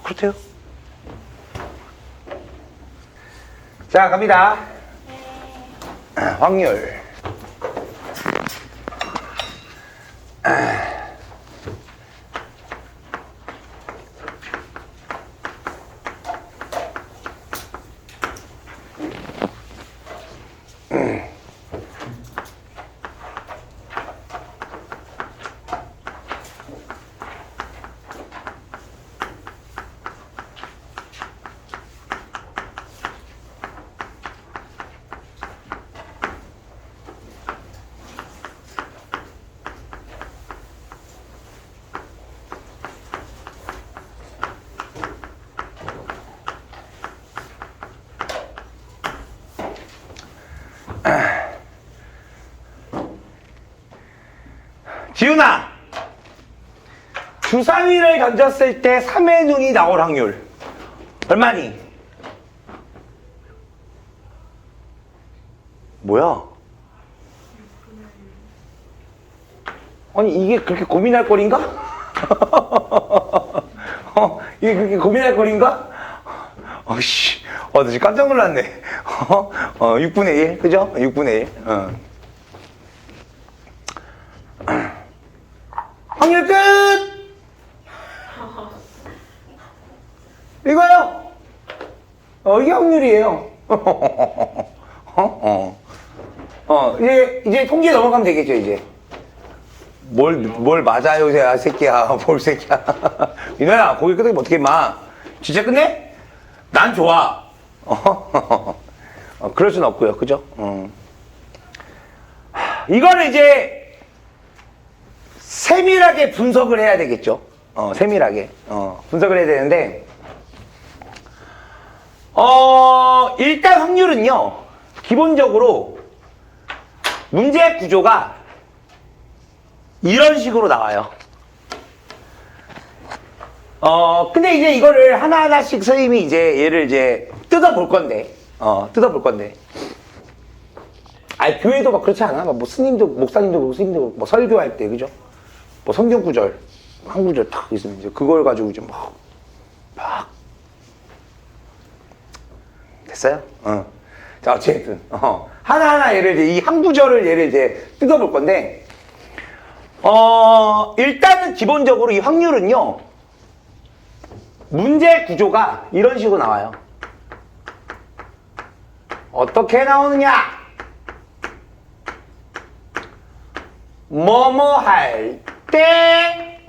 그렇대요. 자 갑니다. 확률. 지훈아, 주사위를 던졌을 때 3의 눈이 나올 확률 얼마니? 뭐야? 아니 이게 그렇게 고민할 거리인가? 이게 그렇게 고민할 거리인가? 어씨, 나 지금 깜짝 놀랐네. 6분의 1, 그죠? 6분의 1. 확률 끝! 이거요? 이게 확률이에요. 이제 통계 넘어가면 되겠죠, 이제. 뭘 맞아요, 야, 새끼야. 뭘 새끼야. 민호야, 고기 끄덕이면 어떻게 마. 진짜 끝내? 난 좋아. 그럴 순 없고요, 그죠? 이거는 이제, 세밀하게 분석을 해야 되겠죠. 세밀하게. 분석을 해야 되는데, 일단 확률은요, 기본적으로 문제 구조가 이런 식으로 나와요. 근데 이제 이거를 하나하나씩 선생님이 이제 얘를 이제 뜯어볼 건데, 교회도 막 그렇지 않아? 뭐 스님도, 목사님도, 스님도 뭐 설교할 때, 그죠? 뭐 성경 구절, 한 구절 탁 있으면 이제 그걸 가지고 이제 막 됐어요? 자, 어쨌든, 하나하나 얘를 이제 이 한 구절을 얘를 이제 뜯어볼 건데, 일단은 기본적으로 이 확률은요, 문제 구조가 이런 식으로 나와요. 어떻게 나오느냐? 뭐뭐 할 때,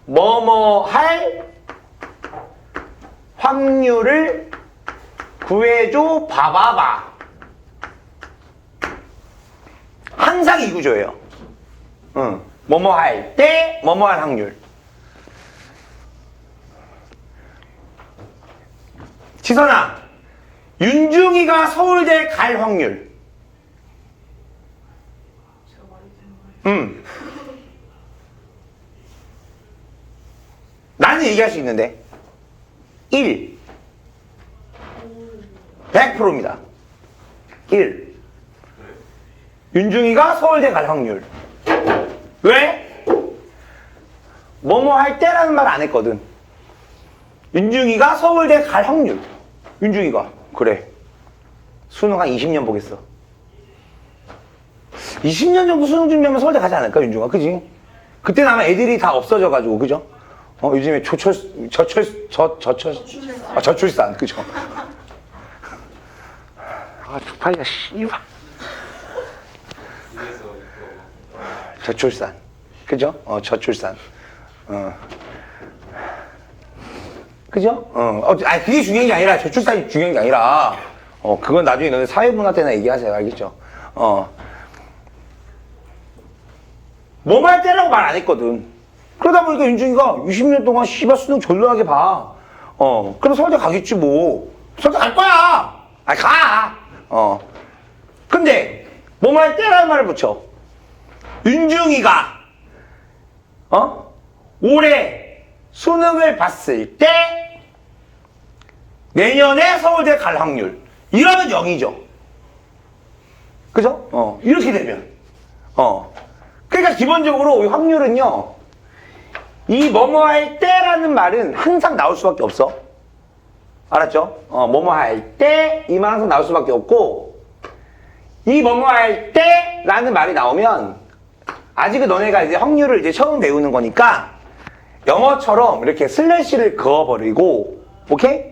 뭐뭐 할 확률을 구해줘 봐봐봐. 항상 이 구조예요. 뭐뭐 할 때, 뭐뭐 할 확률. 지선아, 윤중이가 서울대 갈 확률. 제가 말이 되는 거예요. 나는 얘기할 수 있는데 1 100%입니다. 1 윤중이가 서울대 갈 확률. 왜? 뭐뭐 할 때라는 말 안 했거든. 윤중이가 서울대 갈 확률. 윤중이가 그래 수능 한 20년 보겠어. 20년 정도 수능 준비하면 서울대 가지 않을까 윤중아, 그지? 그때는 아마 애들이 다 없어져가지고, 그죠? 요즘에 저출산, 그죠? 쪽팔리야, 씨발. 저출산. 그죠? 저출산. 그죠? 아니, 그게 중요한 게 아니라, 저출산이 중요한 게 아니라, 그건 나중에 너네 사회문화 때나 얘기하세요. 알겠죠? 뭐만 할 때라고 말 안 했거든. 그러다 보니까 윤중이가 20년 동안 씨발 수능 졸려하게 봐. 그럼 서울대 가겠지, 뭐. 서울대 갈 거야! 가! 근데, 뭐만 할 때라는 말을 붙여. 윤중이가, 올해 수능을 봤을 때, 내년에 서울대 갈 확률. 이러면 0이죠. 그죠? 이렇게 되면. 그러니까 기본적으로 이 확률은요, 이 뭐뭐 할 때라는 말은 항상 나올 수밖에 없어. 알았죠? 뭐뭐 할 때, 이 말 항상 나올 수밖에 없고, 이 뭐뭐 할 때라는 말이 나오면, 아직은 너네가 이제 확률을 이제 처음 배우는 거니까, 영어처럼 이렇게 슬래시를 그어버리고, 오케이?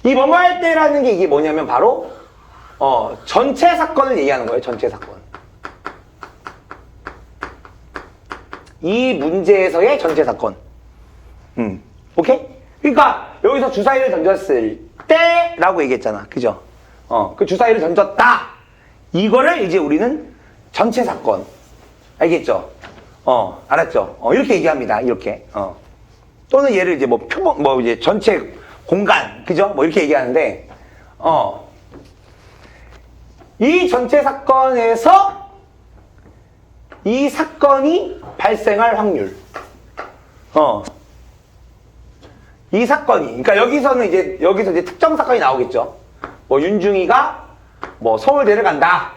이 뭐뭐 할 때라는 게 이게 뭐냐면 바로, 전체 사건을 얘기하는 거예요, 전체 사건. 이 문제에서의 전체 사건. 오케이? 그러니까 여기서 주사위를 던졌을 때라고 얘기했잖아. 그죠? 그 주사위를 던졌다. 이거를 이제 우리는 전체 사건. 알겠죠? 알았죠? 이렇게 얘기합니다. 이렇게. 또는 얘를 이제 뭐 표본, 뭐 이제 전체 공간. 그죠? 뭐 이렇게 얘기하는데, 이 전체 사건에서 이 사건이 발생할 확률. 이 사건이. 그러니까 여기서 이제 특정 사건이 나오겠죠. 뭐 윤중이가 뭐 서울대를 간다.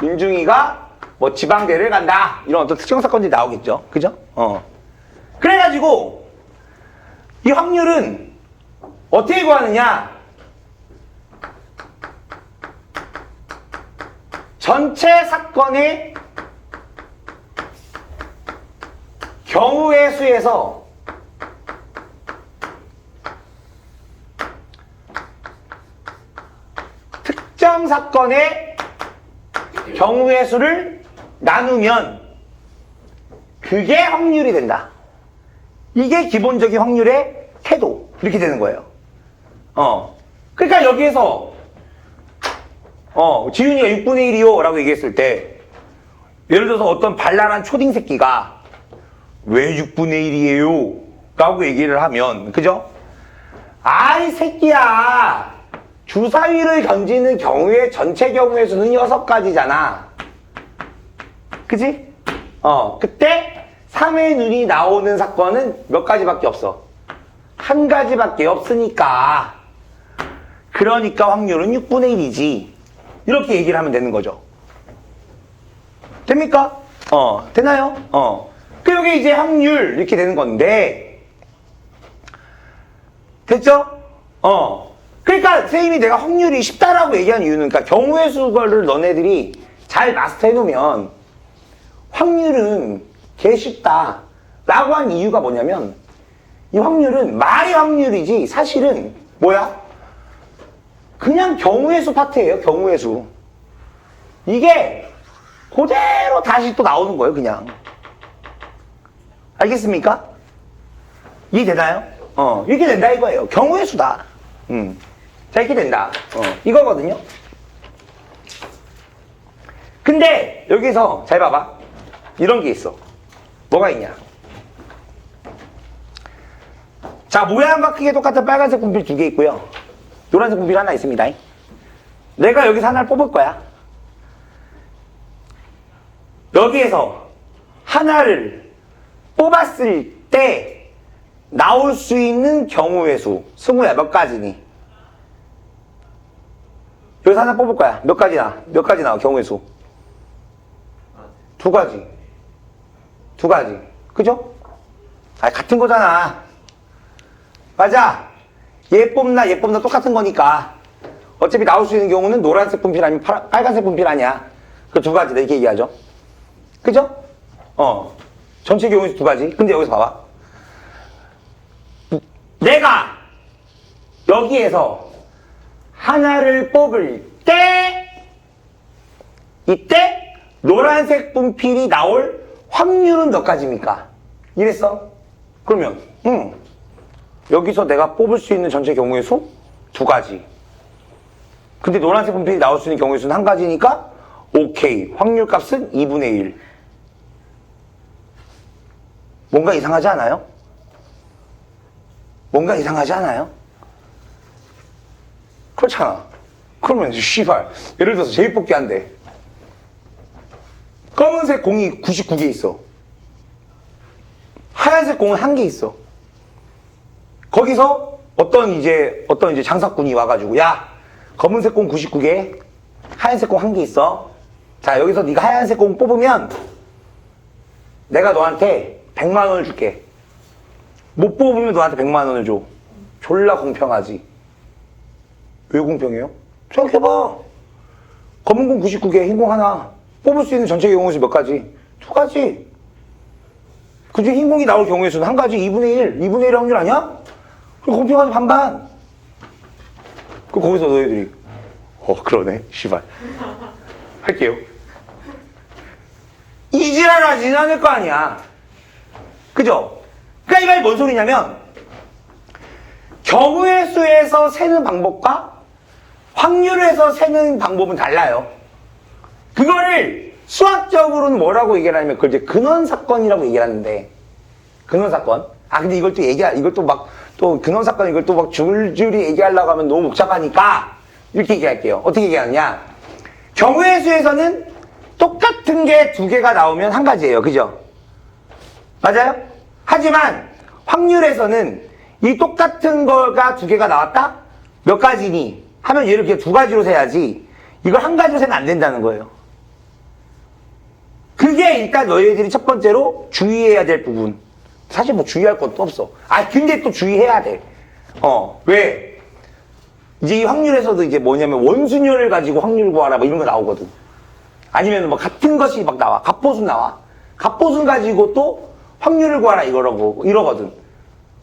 윤중이가 뭐 지방대를 간다. 이런 어떤 특정 사건들이 나오겠죠. 그죠? 그래가지고 이 확률은 어떻게 구하느냐? 전체 사건의 경우의 수에서 특정 사건의 경우의 수를 나누면 그게 확률이 된다. 이게 기본적인 확률의 태도. 이렇게 되는 거예요. 그러니까 여기에서 지윤이가 6분의 1이요 라고 얘기했을 때 예를 들어서 어떤 발랄한 초딩 새끼가 왜 6분의 1이에요? 라고 얘기를 하면, 그죠? 아이, 새끼야. 주사위를 던지는 경우의 전체 경우의 수는 6가지잖아. 그지? 그때 3의 눈이 나오는 사건은 몇 가지밖에 없어. 한 가지밖에 없으니까. 그러니까 확률은 6분의 1이지. 이렇게 얘기를 하면 되는 거죠. 됩니까? 되나요? 그게 이제 확률 이렇게 되는 건데 됐죠? 그러니까 선생님이 내가 확률이 쉽다라고 얘기한 이유는 그러니까 경우의 수를 너네들이 잘 마스터해 놓으면 확률은 개 쉽다 라고 한 이유가 뭐냐면 이 확률은 말이 확률이지 사실은 뭐야? 그냥 경우의 수 파트예요. 경우의 수. 이게 그대로 다시 또 나오는 거예요. 그냥. 알겠습니까? 이해되나요? 이렇게 된다 이거예요. 경우의 수다. 자, 이렇게 된다. 이거거든요. 근데 여기서 잘 봐봐. 이런 게 있어. 뭐가 있냐? 자, 모양과 크게 똑같은 빨간색 분필 2개 있고요. 노란색 분필 하나 있습니다. 내가 여기서 하나를 뽑을 거야. 여기에서 하나를 뽑았을 때 나올 수 있는 경우의 수. 승우야, 몇 가지니? 여기서 하나 뽑을 거야. 몇 가지 나와, 경우의 수? 2가지. 2가지. 그죠? 같은 거잖아. 맞아. 얘 뽑나 똑같은 거니까. 어차피 나올 수 있는 경우는 노란색 분필 아니면 빨간색 분필 아니야. 그 2가지다. 이렇게 얘기하죠. 그죠? 전체 경우의 수 2가지. 근데 여기서 봐봐. 내가 여기에서 하나를 뽑을 때 이때 노란색 분필이 나올 확률은 몇 가지입니까? 이랬어? 그러면 여기서 내가 뽑을 수 있는 전체 경우의 수? 2가지. 근데 노란색 분필이 나올 수 있는 경우의 수는 1가지니까 오케이. 확률 값은 2분의 1. 뭔가 이상하지 않아요? 뭔가 이상하지 않아요? 그렇잖아. 그러면 씨발 예를 들어서 제일 뽑기 한대. 검은색 공이 99개 있어. 하얀색 공은 1개 있어. 거기서 어떤 이제 장사꾼이 와가지고 야 검은색 공 99개, 하얀색 공 1개 있어. 자 여기서 네가 하얀색 공 뽑으면 내가 너한테 100만 원을 줄게. 못 뽑으면 너한테 100만 원을 줘. 졸라 공평하지. 왜 공평해요? 생각해봐. 검은 공 99개, 흰 공 하나. 뽑을 수 있는 전체 경우의 수 몇 가지? 2가지. 그중 흰 공이 나올 경우의 수는 1가지, 2분의 1. 2분의 1 확률 아니야? 그럼 공평하지 반반. 그럼 거기서 너희들이 그러네. 씨발. 할게요. 이지랄하지는 않을 거 아니야. 그죠? 그러니까 이 말이 뭔 소리냐면 경우의 수에서 세는 방법과 확률에서 세는 방법은 달라요. 그거를 수학적으로는 뭐라고 얘기를 하냐면 그걸 이제 근원사건이라고 얘기를 하는데 근원사건. 근데 이걸 또 이걸 또 막 또 근원사건 이걸 또 막 줄줄이 얘기하려고 하면 너무 복잡하니까 이렇게 얘기할게요. 어떻게 얘기하느냐. 경우의 수에서는 똑같은 게 2개가 나오면 1가지예요. 그죠? 맞아요? 하지만 확률에서는 이 똑같은 거가 2개가 나왔다? 몇 가지니? 하면 얘를 그냥 2가지로 세야지 이걸 1가지로 세면 안 된다는 거예요. 그게 일단 너희들이 첫 번째로 주의해야 될 부분. 사실 뭐 주의할 것도 없어. 근데 또 주의해야 돼. 왜? 이제 이 확률에서도 이제 뭐냐면 원순열을 가지고 확률 구하라 뭐 이런 거 나오거든. 아니면 뭐 같은 것이 막 나와. 갑보순 나와. 갑보순 가지고 또 확률을 구하라 이러거든.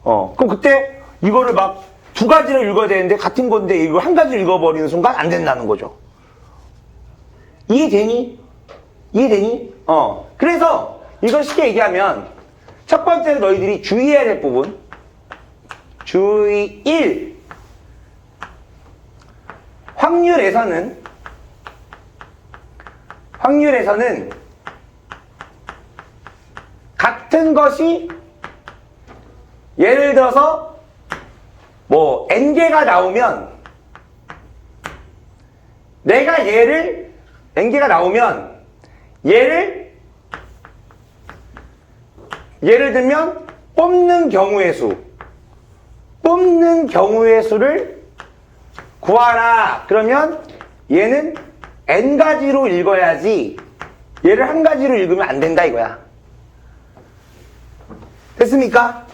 그럼 그때 이거를 막 2가지를 읽어야 되는데 같은 건데 이걸 1가지를 읽어버리는 순간 안 된다는 거죠. 이해되니? 그래서 이걸 쉽게 얘기하면 첫 번째로 너희들이 주의해야 될 부분. 주의 1. 확률에서는 같은 것이 예를 들어서 뭐 n개가 나오면 내가 n개가 나오면 예를 들면 뽑는 경우의 수를 구하라. 그러면 얘는 n가지로 읽어야지 얘를 1가지로 읽으면 안 된다 이거야. 됐습니까?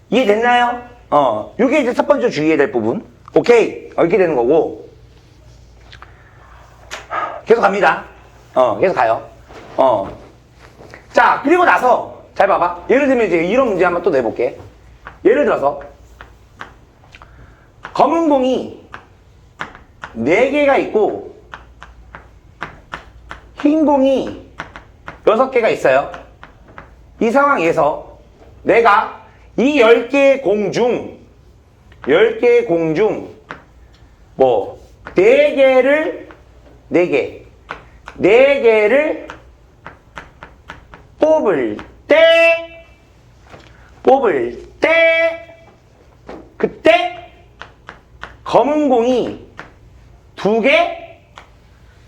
이해됐나요? 이게 이제 첫 번째 주의해야 될 부분. 오케이. 이렇게 되는 거고. 계속 갑니다. 계속 가요. 자, 그리고 나서, 잘 봐봐. 예를 들면 이제 이런 문제 한번 또 내볼게. 예를 들어서, 검은 공이 4개가 있고, 흰 공이 6개가 있어요. 이 상황에서 내가 이 10개의 공 중, 뭐, 4개를 뽑을 때, 그때, 검은 공이 2개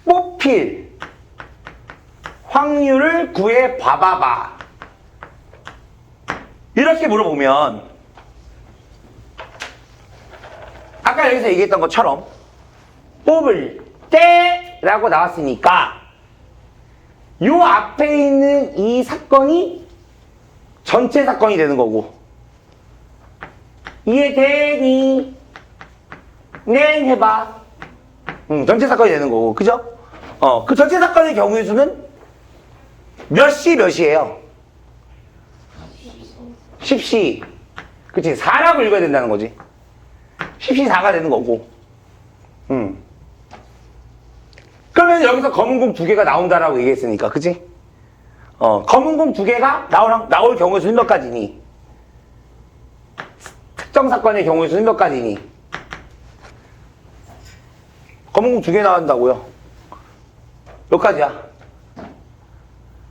뽑힐 확률을 구해 봐봐봐. 이렇게 물어보면, 아까 여기서 얘기했던 것처럼, 뽑을 때 라고 나왔으니까, 요 앞에 있는 이 사건이 전체 사건이 되는 거고. 이해되니? 네, 해봐. 전체 사건이 되는 거고. 그죠? 그 전체 사건의 경우의 수는 몇이에요? 10시. 그치? 4라고 읽어야 된다는 거지. 10시 4가 되는 거고. 그러면 여기서 검은 공 2개가 나온다라고 얘기했으니까. 그치? 검은 공 두 개가 나올 경우의 수는 몇 가지니? 특정 사건의 경우의 수는 몇 가지니? 검은 공 두 개 나온다고요? 몇 가지야?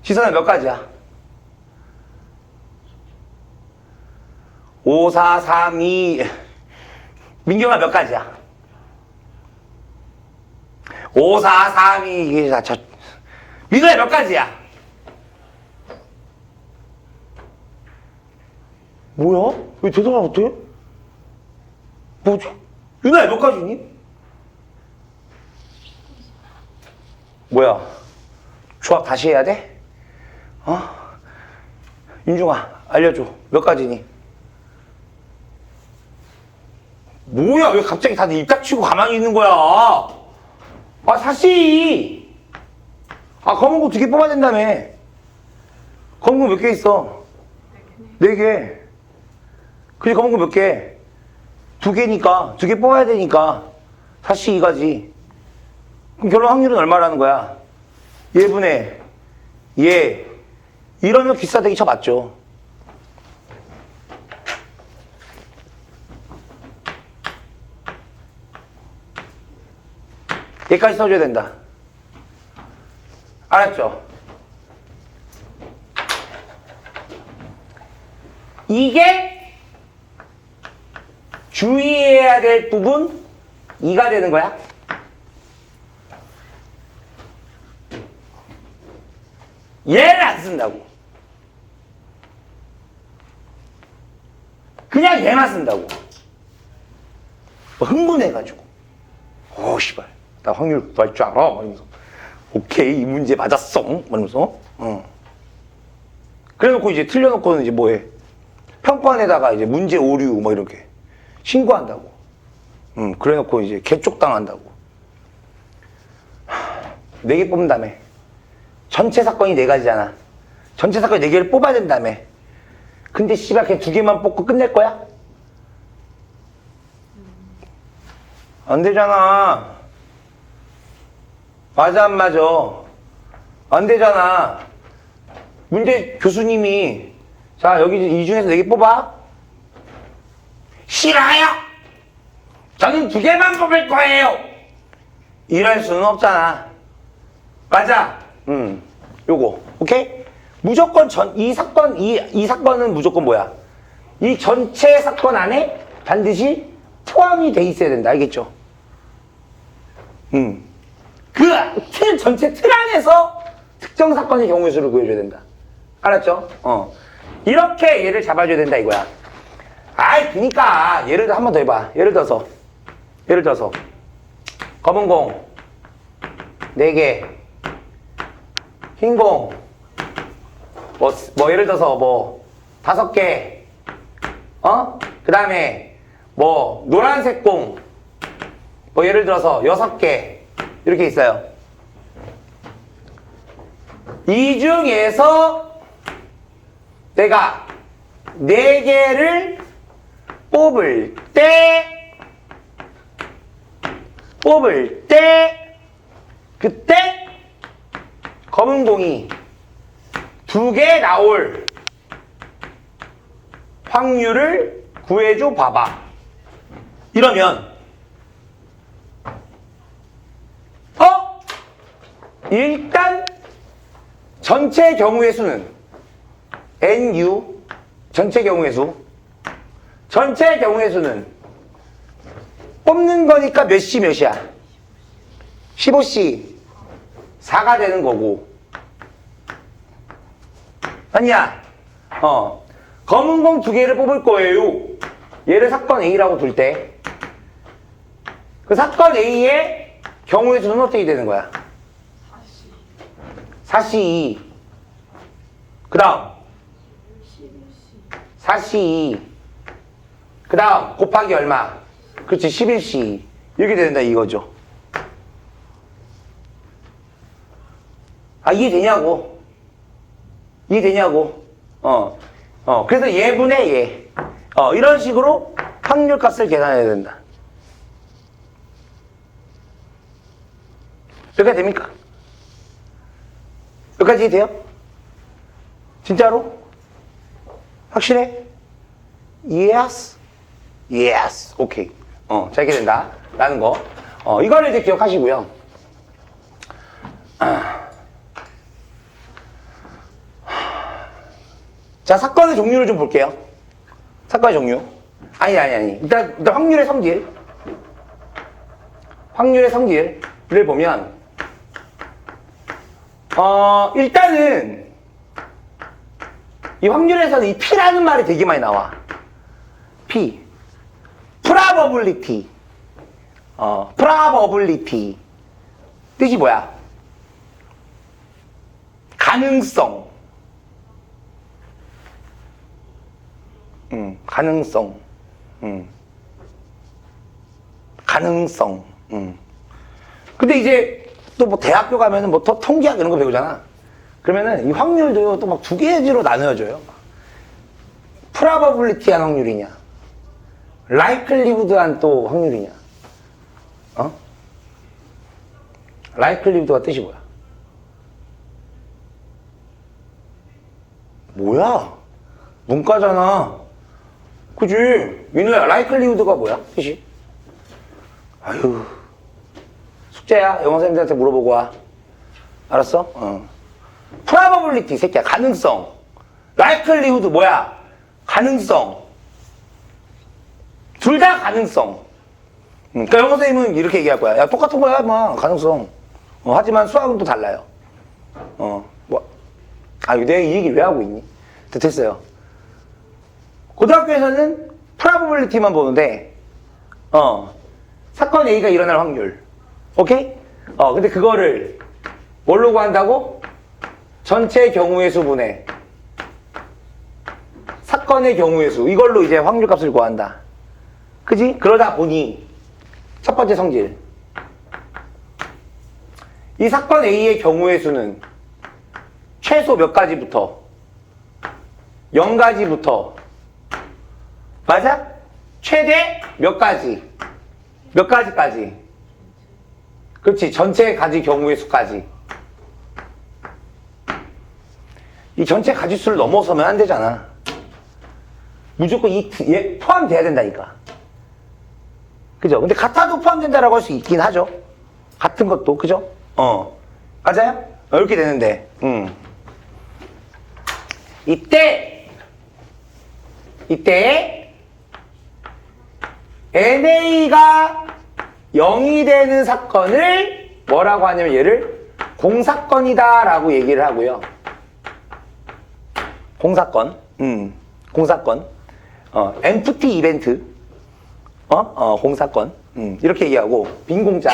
시선은 몇 가지야? 5, 4, 3, 2. 민경아 몇 가지야? 5, 4, 3, 2. 이게 다 민호야 몇 가지야? 뭐야? 왜 대답을 못해? 뭐지? 윤아야 몇 가지니? 뭐야? 조합 다시 해야 돼? 윤중아 알려줘. 몇 가지니? 뭐야? 왜 갑자기 다들 입 닥치고 가만히 있는 거야? 사실 검은 거 두 개 뽑아야 된다며. 검은 거 몇 개 있어? 네 개. 그지? 검은 거 몇 개? 두 개니까 두 개 뽑아야 되니까 사실 이가지. 그럼 결혼 확률은 얼마라는 거야? 얘분의 얘. 이러면 기싸대기 쳐맞죠. 얘까지 써줘야 된다. 알았죠? 이게 주의해야 될 부분 2가 되는 거야. 얘를 안 쓴다고. 그냥 얘만 쓴다고. 흥분해가지고. 씨발. 나 확률 구할 줄 알아? 이러면서. 오케이, 이 문제 맞았어. 이러면서. 그래 놓고 이제 틀려놓고는 이제 뭐해? 평판에다가 이제 문제 오류 이렇게 신고한다고. 그래 놓고 이제 개쪽 당한다고. 4개 뽑는다며. 전체 사건이 4가지잖아. 전체 사건이 4개를 뽑아야 된다며. 근데 씨발 그냥 2개만 뽑고 끝낼 거야? 안 되잖아. 맞아 안 맞아? 안 되잖아. 문제 교수님이 자 여기 이 중에서 4개 뽑아. 싫어요. 저는 2개만 뽑을 거예요. 이럴 수는 없잖아. 맞아. 요거 오케이? 무조건 이 사건은 무조건 뭐야? 이 전체 사건 안에 반드시 포함이 돼 있어야 된다. 알겠죠? 그 전체 틀 안에서 특정 사건의 경우의 수를 구해줘야 된다. 알았죠? 이렇게 얘를 잡아줘야 된다 이거야. 그니까 예를 들어 한 번 더 해봐. 예를 들어서 검은 공 4개, 흰 공 예를 들어서 5개, 그 다음에 노란색 공 예를 들어서 6개 이렇게 있어요. 이 중에서 내가 4개를 뽑을 때 그때 검은 공이 2개 나올 확률을 구해줘 봐봐. 이러면 일단 전체 경우의 수는 NU 전체 경우의 수는 뽑는 거니까 몇 시 몇이야? 15시 4가 되는 거고. 아니야. 검은 공 2개를 뽑을 거예요. 얘를 사건 A라고 둘 때 그 사건 A의 경우의 수는 어떻게 되는 거야? 4C. 그 다음 4C. 그 다음 곱하기 얼마? 그렇지 11C. 이렇게 된다 이거죠. 이해되냐고. 그래서 얘분의 얘. 이런 식으로 확률 값을 계산해야 된다. 여기까지 됩니까? 여기까지 돼요? 진짜로? 확실해? Yes. Yes. 오케이. 자, 이렇게 된다. 라는 거. 이거를 이제 기억하시고요. 자, 사건의 종류를 좀 볼게요. 사건의 종류. 아니. 일단 확률의 성질. 확률의 성질을 보면, 일단은, 이 확률에서는 이 P라는 말이 되게 많이 나와. P. probability. probability. 뜻이 뭐야? 가능성. 가능성. 가능성. 근데 이제 또 뭐 대학교 가면은 뭐 통계학 이런 거 배우잖아. 그러면은 이 확률도 또 막 두 개지로 나누어져요. probability한 확률이냐, likelihood한 또 확률이냐. likelihood가 뜻이 뭐야? 뭐야? 문과잖아. 그지? 민우야, likelihood가 뭐야? 뜻이? 아유, 숙제야. 영어 선생님들한테 물어보고 와. 알았어? probability, 새끼야. 가능성. likelihood 뭐야? 가능성. 둘 다 가능성. 그러니까 영어 선생님은 이렇게 얘기할 거야. 야, 똑같은 거야, 뭐. 가능성. 하지만 수학은 또 달라요. 내가 이 얘기 왜 하고 있니? 됐어요. 고등학교에서는 probability만 보는데, 사건 A가 일어날 확률. 오케이? 근데 그거를 뭘로 구한다고? 전체 경우의 수분의 사건의 경우의 수. 이걸로 이제 확률 값을 구한다. 그지? 그러다 보니, 첫 번째 성질. 이 사건 A의 경우의 수는 최소 몇 가지부터? 0가지부터. 맞아? 최대 몇 가지? 몇 가지까지? 그렇지. 전체 가지 경우의 수까지. 이 전체 가지수를 넘어서면 안 되잖아. 무조건 얘 포함돼야 된다니까. 그죠? 근데 같아도 포함된다라고 할 수 있긴 하죠. 같은 것도. 그죠? 맞아요? 이렇게 되는데, 이때 NA가 0이 되는 사건을 뭐라고 하냐면 얘를 공사건이다 라고 얘기를 하고요. 공사건. 공사건. empty 이벤트. 공사건. 이렇게 얘기하고, 빈 공짜.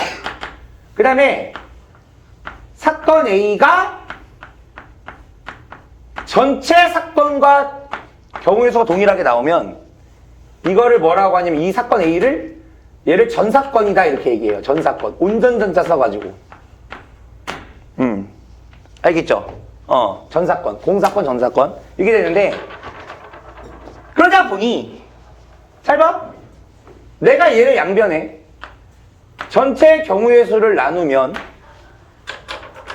그 다음에, 사건 A가 전체 사건과 경우의 수가 동일하게 나오면, 이거를 뭐라고 하냐면, 이 사건 A를, 얘를 전사건이다, 이렇게 얘기해요. 전사건. 운전전자 써가지고. 알겠죠? 전사건. 공사건, 전사건. 이게 되는데, 그러다 보니, 잘 봐. 내가 얘를 양변에 전체 경우의 수를 나누면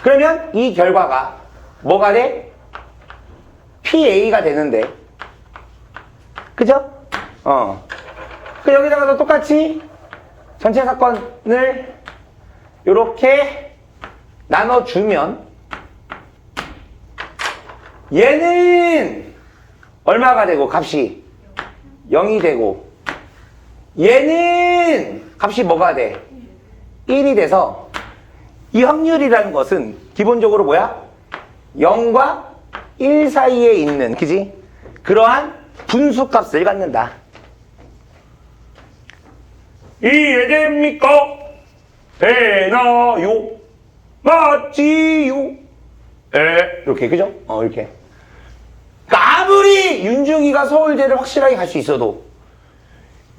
그러면 이 결과가 뭐가 돼? PA가 되는데 그죠? 그 여기다가도 똑같이 전체 사건을 이렇게 나눠주면 얘는 얼마가 되고 값이 0이 되고 얘는 값이 뭐가 돼? 1이 돼서 이 확률이라는 것은 기본적으로 뭐야? 0과 1 사이에 있는, 그지? 그러한 분수값을 갖는다. 이해됩니까? 되나요? 맞지요? 이렇게, 그죠? 이렇게. 그러니까 아무리 윤중이가 서울대를 확실하게 갈 수 있어도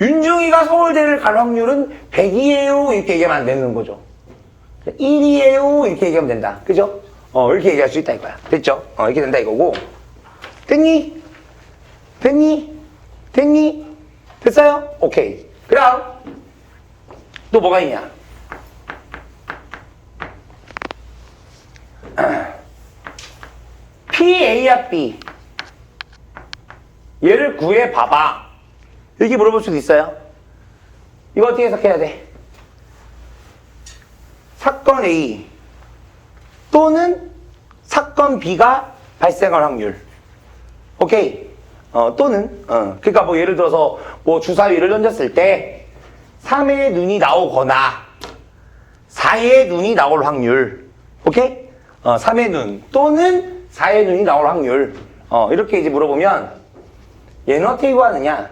윤중이가 서울대를 갈 확률은 100이에요 이렇게 얘기하면 안 되는 거죠. 1이에요 이렇게 얘기하면 된다. 그죠? 이렇게 얘기할 수 있다 이거야. 됐죠? 이렇게 된다 이거고. 됐니? 됐니? 됐니? 됐어요? 오케이. 그럼 또 뭐가 있냐? P, A야, B. 얘를 구해봐봐. 이렇게 물어볼 수도 있어요. 이거 어떻게 해석해야 돼? 사건 A 또는 사건 B가 발생할 확률. 오케이? 또는, 그러니까 뭐 예를 들어서 뭐 주사위를 던졌을 때 3의 눈이 나오거나 4의 눈이 나올 확률. 오케이? 3의 눈 또는 4의 눈이 나올 확률. 이렇게 이제 물어보면 얘는 어떻게 구하느냐?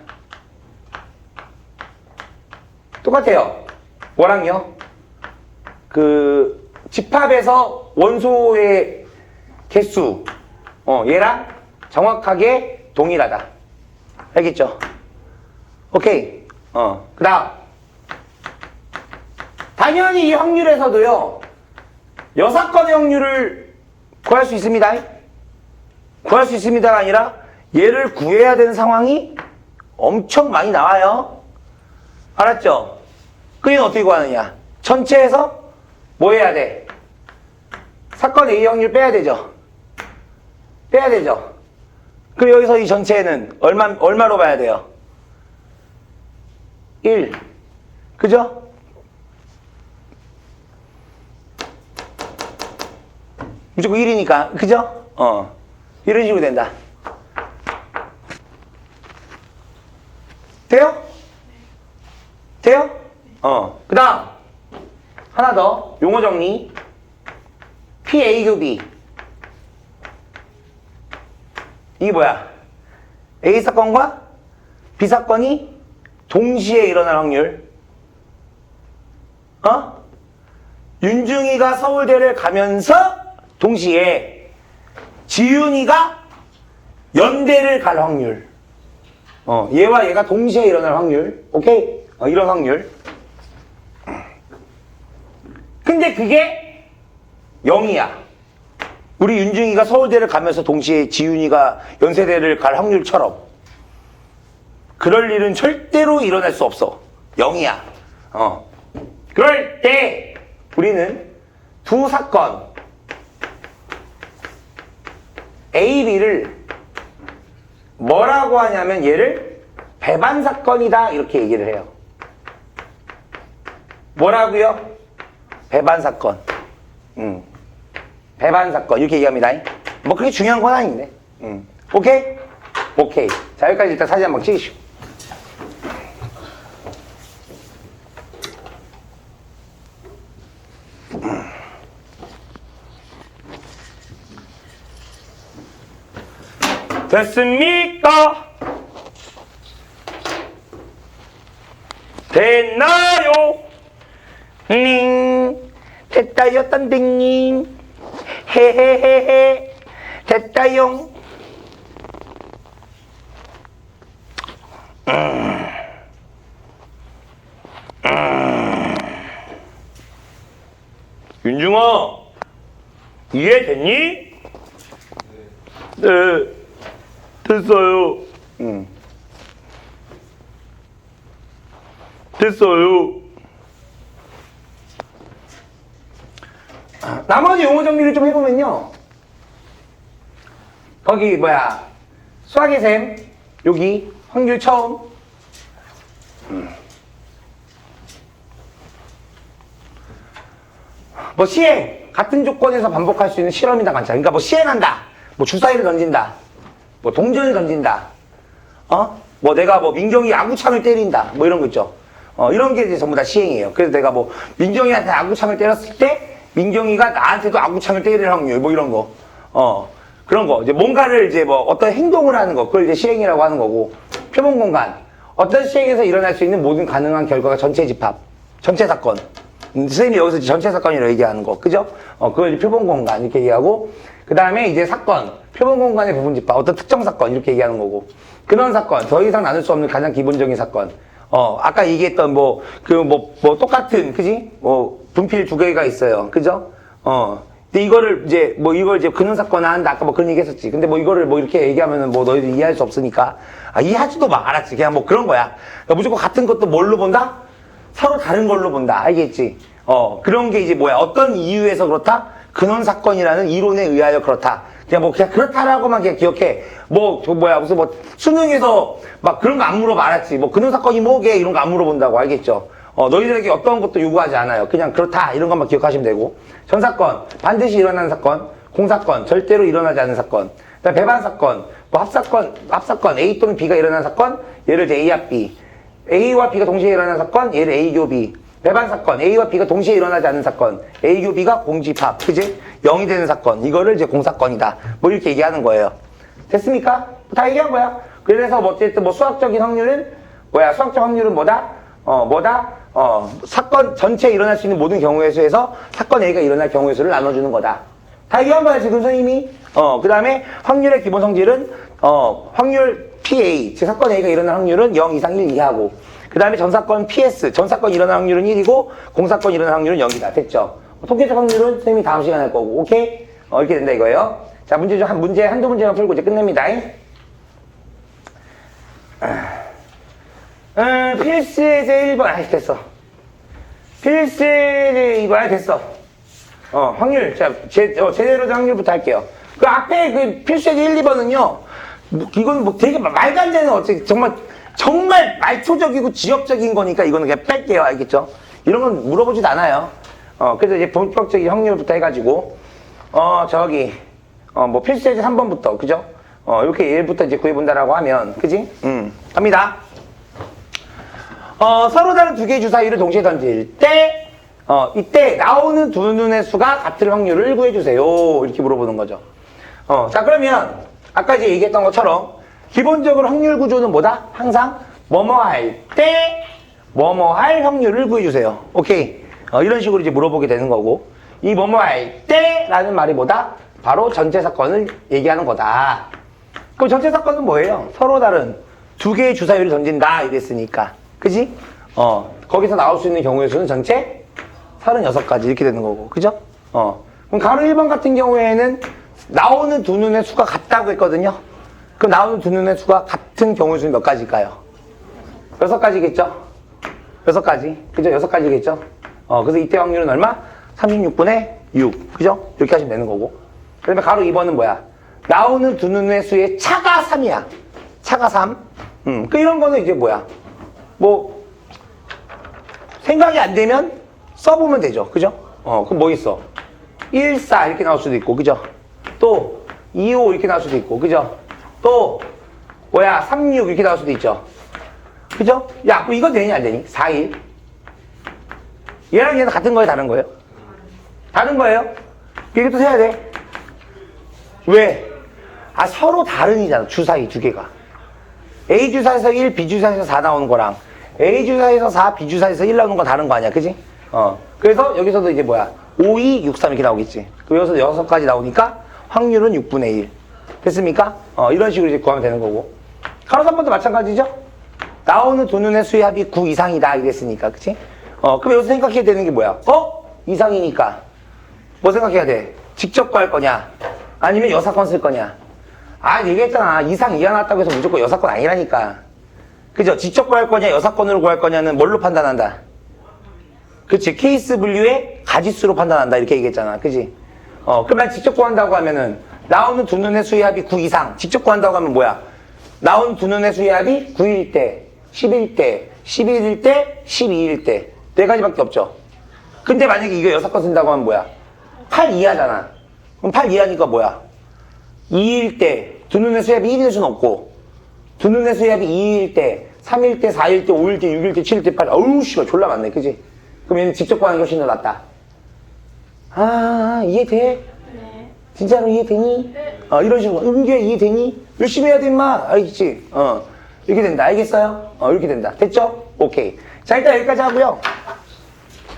똑같아요. 뭐랑요? 그 집합에서 원소의 개수 얘랑 정확하게 동일하다. 알겠죠? 오케이. 그 다음 당연히 이 확률에서도요 여사건의 확률을 구할 수 있습니다. 구할 수 있습니다가 아니라 얘를 구해야 되는 상황이 엄청 많이 나와요. 알았죠? 그 얘는 어떻게 구하느냐? 전체에서 뭐 해야 돼? 사건 A 확률 빼야 되죠? 빼야 되죠? 그리고 여기서 이 전체에는 얼마로 봐야 돼요? 1. 그죠? 무조건 1이니까. 그죠? 이런 식으로 된다. 돼요? 돼요? 그 다음 하나 더 용어 정리. P, A, Q, B. 이게 뭐야? A 사건과 B 사건이 동시에 일어날 확률. 윤중이가 서울대를 가면서 동시에 지윤이가 연대를 갈 확률. 얘와 얘가 동시에 일어날 확률. 오케이? 이런 확률. 근데 그게 0이야. 우리 윤중이가 서울대를 가면서 동시에 지윤이가 연세대를 갈 확률처럼. 그럴 일은 절대로 일어날 수 없어. 0이야. 그럴 때 우리는 두 사건 A, B를 뭐라고 하냐면 얘를 배반 사건이다 이렇게 얘기를 해요. 뭐라고요? 배반 사건. 배반 사건 이렇게 얘기합니다. 뭐 그렇게 중요한 건 아닌데. 오케이? 오케이. 자, 여기까지 일단 사진 한번 찍으시고. 됐습니까? 됐나요? 됐다요, 선생님. 헤헤헤헤. 됐다용. 윤중아, 이해됐니? 네, 됐어요. 됐어요. 나머지 용어 정리를 좀 해보면요. 거기 뭐야 수학의 셈 여기 확률 처음 뭐 시행 같은 조건에서 반복할 수 있는 실험이다 많잖아. 그러니까 뭐 시행한다, 뭐 주사위를 던진다, 뭐 동전을 던진다, 뭐 내가 뭐 민경이 아구창을 때린다, 뭐 이런 거 있죠. 이런 게 이제 전부 다 시행이에요. 그래서 내가 뭐 민경이한테 아구창을 때렸을 때 민경이가 나한테도 아구창을 때릴 확률, 뭐 이런 거, 그런 거. 이제 뭔가를 이제 뭐 어떤 행동을 하는 거, 그걸 이제 시행이라고 하는 거고, 표본 공간. 어떤 시행에서 일어날 수 있는 모든 가능한 결과가 전체 집합, 전체 사건. 선생님이 여기서 이제 전체 사건이라고 얘기하는 거, 그죠? 그걸 이제 표본 공간 이렇게 얘기하고, 그 다음에 이제 사건, 표본 공간의 부분 집합, 어떤 특정 사건 이렇게 얘기하는 거고, 그런 사건, 더 이상 나눌 수 없는 가장 기본적인 사건. 아까 얘기했던 뭐 똑같은, 그지? 분필 두 개가 있어요. 그죠? 근데 이거를 이제, 이걸 이제 근원 사건화 한다. 아까 뭐 그런 얘기 했었지. 근데 이거를 이렇게 얘기하면은 너희들 이해할 수 없으니까. 이해하지도 마. 알았지? 그냥 그런 거야. 그러니까 무조건 같은 것도 뭘로 본다? 서로 다른 걸로 본다. 알겠지? 그런 게 이제 어떤 이유에서 그렇다? 근원 사건이라는 이론에 의하여 그렇다. 그냥 그렇다라고만 그냥 기억해. 무슨 수능에서 막 그런 거 안 물어봐, 알았지? 근원 사건이 뭐게? 이런 거 안 물어본다고, 알겠죠? 너희들에게 어떤 것도 요구하지 않아요. 그냥 그렇다, 이런 것만 기억하시면 되고. 전사건, 반드시 일어나는 사건, 공사건, 절대로 일어나지 않는 사건, 그다음 배반 사건, 합사건, A 또는 B가 일어나는 사건, 예를 들어 A와 B. A와 B가 동시에 일어나는 사건, 예를 A 교 B. 배반 사건, A와 B가 동시에 일어나지 않는 사건, A 교 B가 공집합, 그지? 0이 되는 사건, 이거를 이제 공사건이다. 이렇게 얘기하는 거예요. 됐습니까? 다 얘기한 거야. 그래서 어쨌든 수학적인 확률은 수학적 확률은 사건 전체에 일어날 수 있는 모든 경우의 수에서 사건 A가 일어날 경우의 수를 나눠주는 거다. 다 얘기한 거야, 지금 선생님이. 그 다음에 확률의 기본 성질은, 확률 PA, 즉 사건 A가 일어날 확률은 0 이상 1 이하고, 그 다음에 전사건 PS, 전사건 일어날 확률은 1이고, 공사건 일어날 확률은 0이다. 됐죠? 통계적 확률은 선생님이 다음 시간에 할 거고, 오케이? 이렇게 된다 이거예요. 자, 한두 문제만 풀고 이제 끝냅니다. 필수제 1번, 됐어. 필수제 2번, 됐어. 확률. 자, 제대로 된 확률부터 할게요. 그 앞에 필수제 1, 2번은요, 이건 되게 말도 안 되는 정말 말초적이고 지역적인 거니까 이거는 그냥 뺄게요. 알겠죠? 이런 건 물어보지도 않아요. 그래서 이제 본격적인 확률부터 해가지고, 필수제 3번부터, 그죠? 이렇게 얘부터 이제 구해본다라고 하면, 그지? 갑니다. 서로 다른 두 개의 주사위를 동시에 던질 때, 이때 나오는 두 눈의 수가 같을 확률을 구해주세요. 이렇게 물어보는 거죠. 자, 그러면, 아까 이제 얘기했던 것처럼, 기본적으로 확률 구조는 뭐다? 항상, 할 때, 할 확률을 구해주세요. 오케이. 이런 식으로 이제 물어보게 되는 거고, 이 할 때라는 말이 뭐다? 바로 전체 사건을 얘기하는 거다. 그럼 전체 사건은 뭐예요? 서로 다른 두 개의 주사위를 던진다 이랬으니까. 그지? 거기서 나올 수 있는 경우의 수는 전체 36가지 이렇게 되는 거고. 그죠? 그럼 가로 1번 같은 경우에는 나오는 두 눈의 수가 같다고 했거든요. 그럼 나오는 두 눈의 수가 같은 경우의 수는 몇 가지일까요? 6가지겠죠? 6가지. 그죠? 6가지겠죠? 그래서 이때 확률은 얼마? 36분의 6. 그죠? 이렇게 하시면 되는 거고. 그 다음에 가로 2번은 뭐야? 나오는 두 눈의 수의 차가 3이야. 차가 3. 이런 거는 이제 뭐야? 생각이 안 되면 써보면 되죠. 그죠? 그럼 뭐 있어? 1, 4 이렇게 나올 수도 있고, 그죠? 또 2, 5 이렇게 나올 수도 있고, 그죠? 또 3, 6 이렇게 나올 수도 있죠. 그죠? 야, 뭐 이건 되니 안 되니? 4, 1. 얘랑 얘는 같은 거예요, 다른 거예요? 다른 거예요? 이것도 세야 돼. 왜? 서로 다른이잖아, 주사위 두 개가. A 주사에서 1, B 주사에서 4 나오는 거랑 A 주사에서 4, B 주사에서 1 나오는 건 다른 거 아니야, 그지? 그래서 여기서도 이제 5, 2, 6, 3 이렇게 나오겠지. 그래서 6가지 나오니까 확률은 6분의 1. 됐습니까? 이런 식으로 이제 구하면 되는 거고. 가로 3번도 마찬가지죠? 나오는 두 눈의 수의 합이 9 이상이다 이랬으니까, 그치? 그럼 여기서 생각해야 되는 게 뭐야? 이상이니까 뭐 생각해야 돼? 직접 구할 거냐? 아니면 여사건 쓸 거냐? 얘기했잖아. 이상 이하 나왔다고 해서 무조건 여사건 아니라니까. 그죠? 직접 구할 거냐, 여사건으로 구할 거냐는 뭘로 판단한다? 그치? 케이스 분류의 가지수로 판단한다. 이렇게 얘기했잖아. 그지? 그러면 직접 구한다고 하면은, 나오는 두 눈의 수의 합이 9 이상. 직접 구한다고 하면 뭐야? 나오는 두 눈의 수의 합이 9일 때, 10일 때, 11일 때, 12일 때. 4가지밖에 없죠. 근데 만약에 이거 여사건 쓴다고 하면 뭐야? 8 이하잖아. 그럼 8 이하니까 뭐야? 2일 때, 두 눈의 수의 합이 1일 수는 없고, 두 눈의 수의 합이 2일 때, 3일 때, 4일 때, 5일 때, 6일 때, 7일 때, 8일 때, 어우, 씨발, 졸라 많네. 그지? 그럼 얘는 직접 구하는 게 훨씬 더 낫다. 이해돼? 네. 진짜로 이해되니? 네. 이런 식으로. 은규야, 이해되니? 열심히 해야 돼, 임마. 알겠지? 이렇게 된다. 알겠어요? 이렇게 된다. 됐죠? 오케이. 자, 일단 여기까지 하고요.